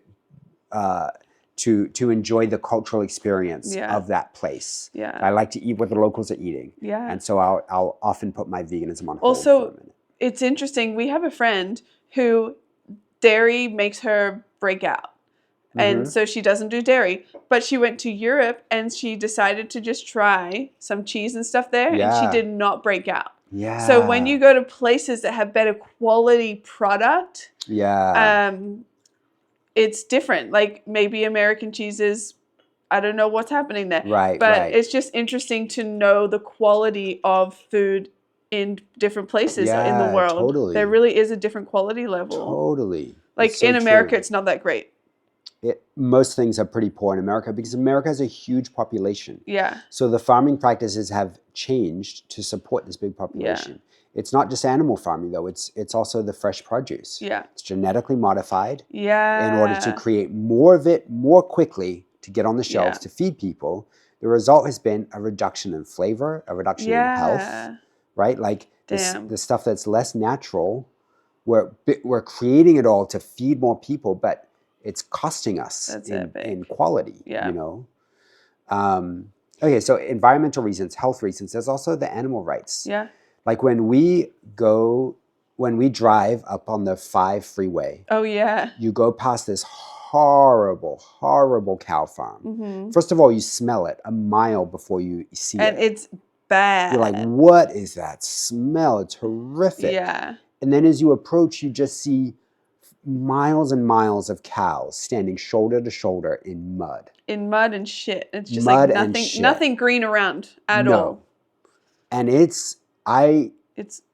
enjoy the cultural experience of that place. Yeah. I like to eat what the locals are eating. Yeah. And so I'll often put my veganism on hold for a minute. It's interesting. We have a friend who dairy makes her break out. And so she doesn't do dairy. But she went to Europe and she decided to just try some cheese and stuff there. And she did not break out. Yeah. So when you go to places that have better quality product, it's different. Like maybe American cheeses, I don't know what's happening there. Right. But it's just interesting to know the quality of food in different places in the world. Totally. There really is a different quality level. Totally. Like so in America, it's not that great. Most things are pretty poor in America because America has a huge population. Yeah. So the farming practices have changed to support this big population. Yeah. It's not just animal farming though. It's also the fresh produce. Yeah. It's genetically modified. Yeah. In order to create more of it more quickly to get on the shelves to feed people. The result has been a reduction in flavor, a reduction in health. Right? Like the stuff that's less natural, we're creating it all to feed more people, but it's costing us in quality, you know? Okay, so environmental reasons, health reasons, there's also the animal rights. Yeah. Like when we drive up on the 5 freeway. Oh, yeah. You go past this horrible, horrible cow farm. Mm-hmm. First of all, you smell it a mile before you see it. And it's bad. You're like, what is that smell? It's horrific. Yeah. And then as you approach, you just see miles and miles of cows standing shoulder to shoulder in mud. In mud and shit. It's just mud like nothing green around at all. And it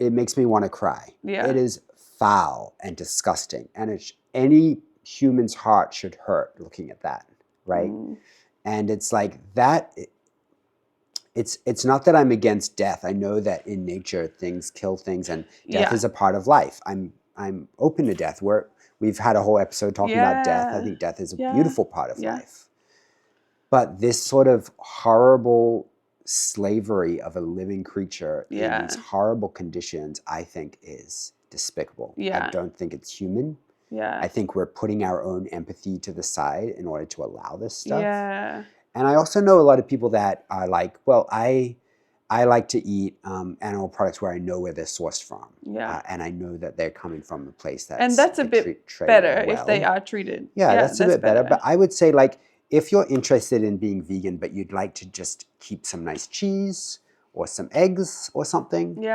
makes me want to cry. Yeah. It is foul and disgusting. And any human's heart should hurt looking at that, right? Mm. And it's like that. It's not that I'm against death. I know that in nature things kill things and death is a part of life. I'm open to death. We've had a whole episode talking about death. I think death is a beautiful part of life. But this sort of horrible slavery of a living creature in these horrible conditions, I think is despicable. I don't think it's human. Yeah. I think we're putting our own empathy to the side in order to allow this stuff. Yeah. And I also know a lot of people that are like, well, I like to eat animal products where I know where they're sourced from. Yeah. And I know that they're coming from a place that's a bit better if they are treated. Yeah, that's a bit better. But I would say, like, if you're interested in being vegan, but you'd like to just keep some nice cheese or some eggs or something,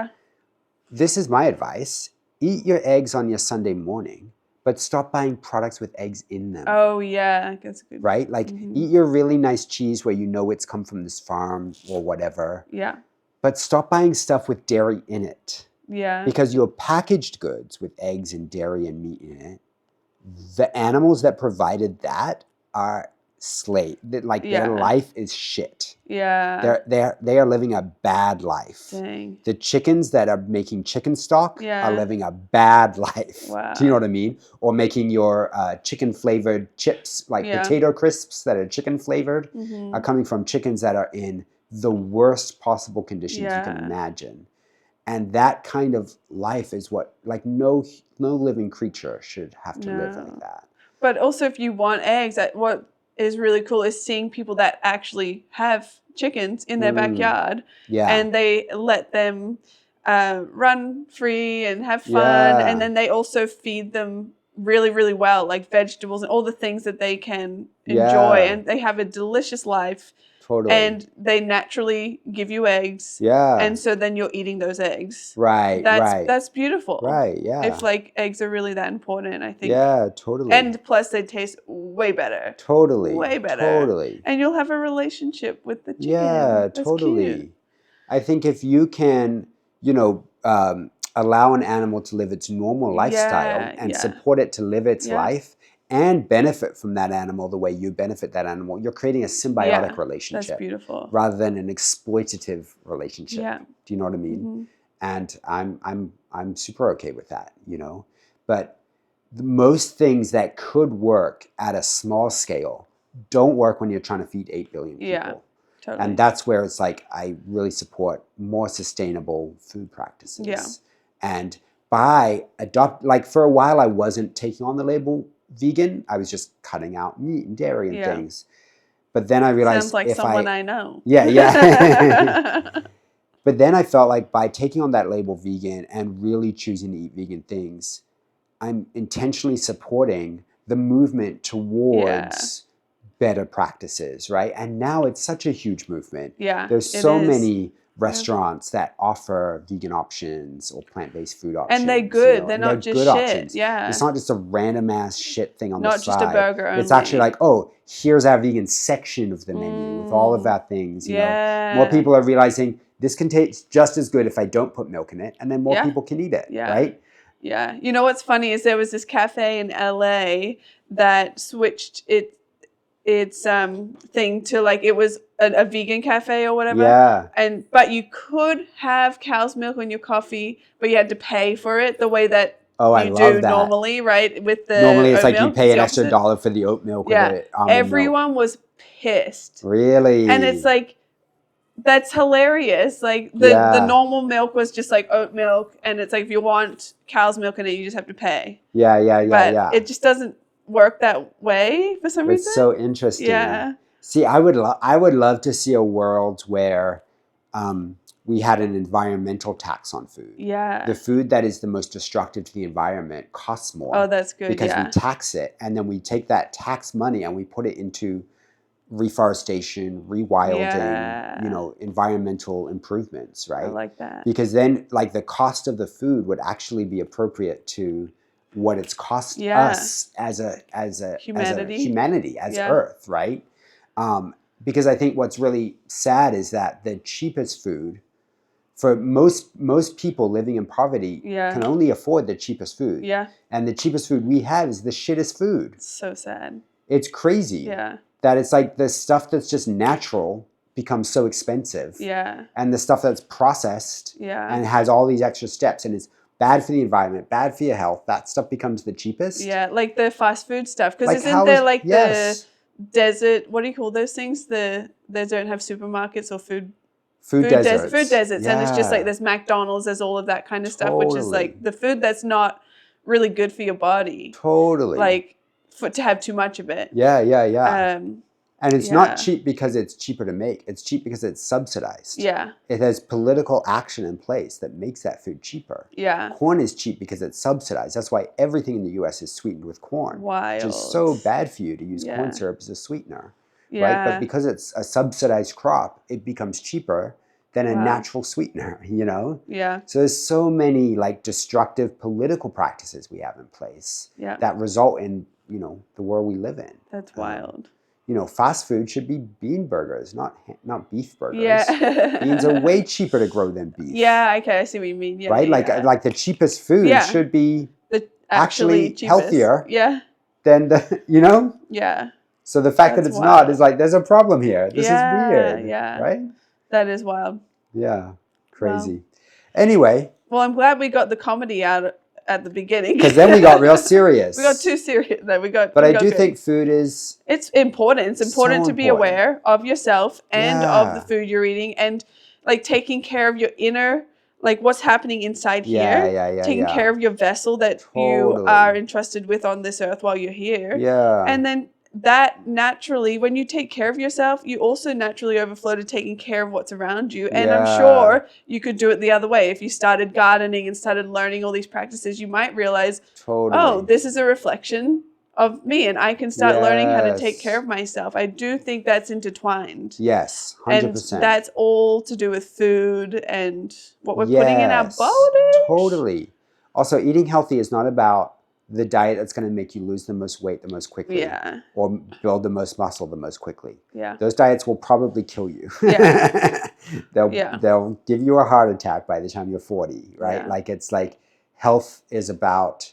this is my advice. Eat your eggs on your Sunday morning, but stop buying products with eggs in them. Oh, yeah. That's good. Right? Like, eat your really nice cheese where you know it's come from this farm or whatever. Yeah. But stop buying stuff with dairy in it. Yeah. Because your packaged goods with eggs and dairy and meat in it, the animals that provided that are like their life is shit. Yeah. They are living a bad life. Dang. The chickens that are making chicken stock are living a bad life. Wow. Do you know what I mean? Or making your chicken flavored chips, like potato crisps that are chicken flavored, are coming from chickens that are in the worst possible conditions you can imagine. And that kind of life is what, like, no living creature should have to live like that. But also, if you want eggs, is really cool is seeing people that actually have chickens in their backyard, Yeah. and they let them run free and have fun, Yeah. and then they also feed them really, really well, like vegetables and all the things that they can enjoy, and they have a delicious life. Totally. And they naturally give you eggs. Yeah. And so then you're eating those eggs. Right. That's beautiful. Right. Yeah. If like eggs are really that important, I think. Yeah. Totally. And plus they taste way better. Totally. Way better. Totally. And you'll have a relationship with the chicken. Yeah. That's totally. Cute. I think if you can, allow an animal to live its normal lifestyle and support it to live its life and benefit from that animal the way you benefit that animal, you're creating a symbiotic relationship. That's beautiful. Rather than an exploitative relationship. Yeah. Do you know what I mean? And I'm super okay with that, But most things that could work at a small scale don't work when you're trying to feed 8 billion people. Yeah. Totally. And that's where it's like I really support more sustainable food practices. Yeah. And by for a while I wasn't taking on the label vegan. I was just cutting out meat and dairy and things. But then I realized sounds like someone I know. Yeah. But then I felt like by taking on that label vegan and really choosing to eat vegan things, I'm intentionally supporting the movement towards better practices, right? And now it's such a huge movement. Yeah, there's so many restaurants that offer vegan options or plant-based food options. And they're good. They're not just good shit. Options. Yeah. It's not just a random ass shit thing on the side. Not just a burger only. It's actually like, oh, here's our vegan section of the menu with all of our things. You know, more people are realizing this can taste just as good if I don't put milk in it, and then more people can eat it, right? Yeah. You know what's funny is there was this cafe in LA that switched its thing to like it was a vegan cafe or whatever. Yeah. But you could have cow's milk in your coffee, but you had to pay for it the way that you do normally, right? With the normally it's like milk, you pay an extra $1 for the oat milk. Yeah. Or the almond Everyone was pissed. Really? And it's like that's hilarious. Like the normal milk was just like oat milk, and it's like if you want cow's milk in it, you just have to pay. But it just doesn't work that way for some reason. It's so interesting. Yeah. See, I would love to see a world where we had an environmental tax on food. Yeah. The food that is the most destructive to the environment costs more. Oh, that's good. Because we tax it, and then we take that tax money and we put it into reforestation, rewilding, environmental improvements, right? I like that. Because then like the cost of the food would actually be appropriate to what it's cost us as a humanity, as Earth, right? Because I think what's really sad is that the cheapest food for most people living in poverty can only afford the cheapest food. Yeah. And the cheapest food we have is the shittest food. It's so sad. It's crazy. Yeah. That it's like the stuff that's just natural becomes so expensive. Yeah. And the stuff that's processed and has all these extra steps and is bad for the environment, bad for your health, that stuff becomes the cheapest. Yeah, like the fast food stuff. Because isn't there like the desert, what do you call those things? They don't have supermarkets or food deserts. Food deserts. Yeah. And it's just like there's McDonald's, there's all of that kind of stuff, which is like the food that's not really good for your body. Totally. Like to have too much of it. Yeah. And it's not cheap because it's cheaper to make. It's cheap because it's subsidized. Yeah. It has political action in place that makes that food cheaper. Yeah. Corn is cheap because it's subsidized. That's why everything in the U.S. is sweetened with corn. Wild. Which is so bad for you to use corn syrup as a sweetener. Right? But because it's a subsidized crop, it becomes cheaper than a natural sweetener, Yeah. So there's so many like destructive political practices we have in place that result in, the world we live in. That's wild. Fast food should be bean burgers, not beef burgers. Yeah. Beans are way cheaper to grow than beef. Yeah, okay, I see what you mean. Yeah, right? Like the cheapest food should be actually healthier than the, Yeah. So the fact that it's not is like, there's a problem here. This is weird. Yeah. Right? That is wild. Yeah. Crazy. Wow. Anyway. Well, I'm glad we got the comedy out at the beginning. Because then we got real serious. We got too serious. But I do think food is... It's important. It's important to be aware of yourself and of the food you're eating, and like taking care of your inner, like what's happening inside here. Taking care of your vessel that you are entrusted with on this earth while you're here. Yeah. And then that naturally, when you take care of yourself, you also naturally overflow to taking care of what's around you. And I'm sure you could do it the other way. If you started gardening and started learning all these practices, you might realize, oh, this is a reflection of me, and I can start learning how to take care of myself. I do think that's intertwined. Yes, 100%. And that's all to do with food and what we're putting in our bodies. Totally. Also, eating healthy is not about the diet that's going to make you lose the most weight the most quickly, or build the most muscle the most quickly. Those diets will probably kill you. They'll give you a heart attack by the time you're 40, right? Like, it's like health is about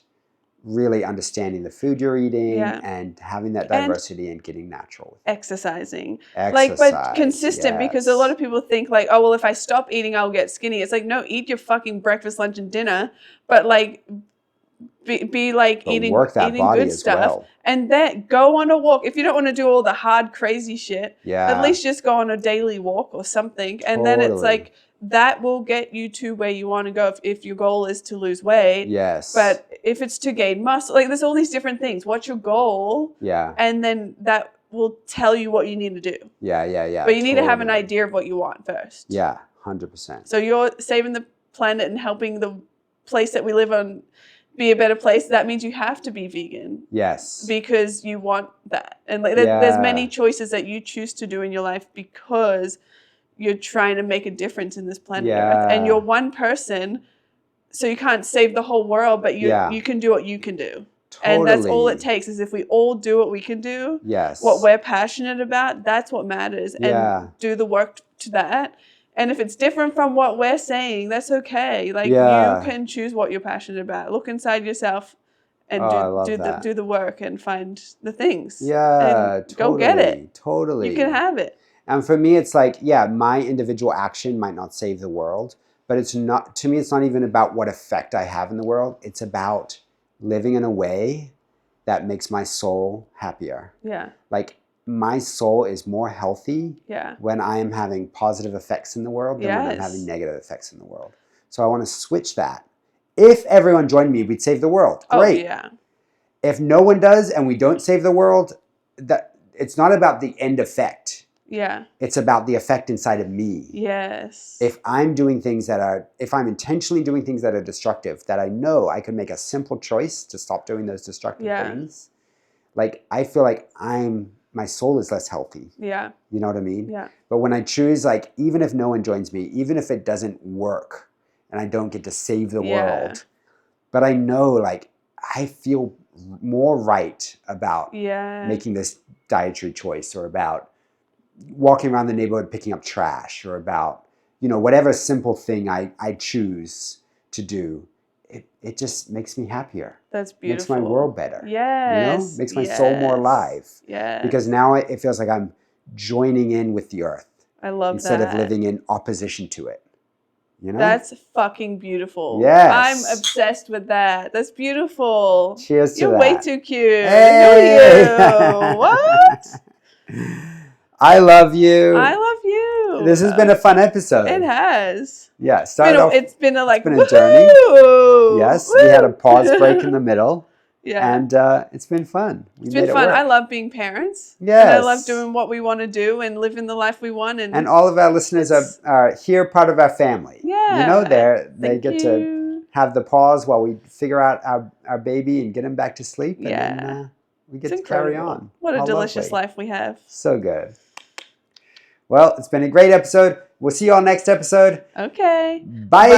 really understanding the food you're eating and having that diversity and getting natural. Exercising. Like, but consistent, because a lot of people think like, oh, well, if I stop eating, I'll get skinny. It's like, no, eat your fucking breakfast, lunch, and dinner, but like, be like eating good stuff, and then go on a walk. If you don't want to do all the hard, crazy shit, at least just go on a daily walk or something. And then it's like, that will get you to where you want to go if your goal is to lose weight. But if it's to gain muscle, like, there's all these different things. What's your goal? And then that will tell you what you need to do. But you need to have an idea of what you want first. 100%. So you're saving the planet and helping the place that we live on be a better place. That means you have to be vegan. Because you want that. And like, there's many choices that you choose to do in your life because you're trying to make a difference in this planet Earth. And you're one person, so you can't save the whole world, but you can do what you can do. And that's all it takes, is if we all do what we can do, what we're passionate about, that's what matters. And do the work to that. And if it's different from what we're saying, that's okay. Like, you can choose what you're passionate about. Look inside yourself and do the work and find the things. And go get it. You can have it. And for me, it's like, my individual action might not save the world, but it's not, to me, it's not even about what effect I have in the world. It's about living in a way that makes my soul happier. Like, my soul is more healthy when I am having positive effects in the world than when I'm having negative effects in the world. So I want to switch that. If everyone joined me, we'd save the world. Great. If no one does and we don't save the world, that it's not about the end effect. It's about the effect inside of me. If I'm doing things if I'm intentionally doing things that are destructive, that I know I can make a simple choice to stop doing those destructive things, like, I feel like my soul is less healthy. You know what I mean? But when I choose, like, even if no one joins me, even if it doesn't work and I don't get to save the world, but I know, like, I feel more right about making this dietary choice, or about walking around the neighborhood picking up trash, or about, whatever simple thing I choose to do. It just makes me happier. That's beautiful. Makes my world better. Makes my soul more alive. Because now it feels like I'm joining in with the earth. I love instead that. of living in opposition to it. That's fucking beautiful. I'm obsessed with that. That's beautiful. Cheers to You're that. way too cute. Hey! You. What? I love you. I love you. This has been a fun episode. It has. It's been a journey. Yes, we had a pause break in the middle. And it's been fun. It's been fun. I love being parents. And I love doing what we want to do and living the life we want. And all of our listeners are here, part of our family. They get to have the pause while we figure out our baby and get him back to sleep. And then we get to carry on. What a delicious life we have. So good. Well, it's been a great episode. We'll see you all next episode. Okay. Bye.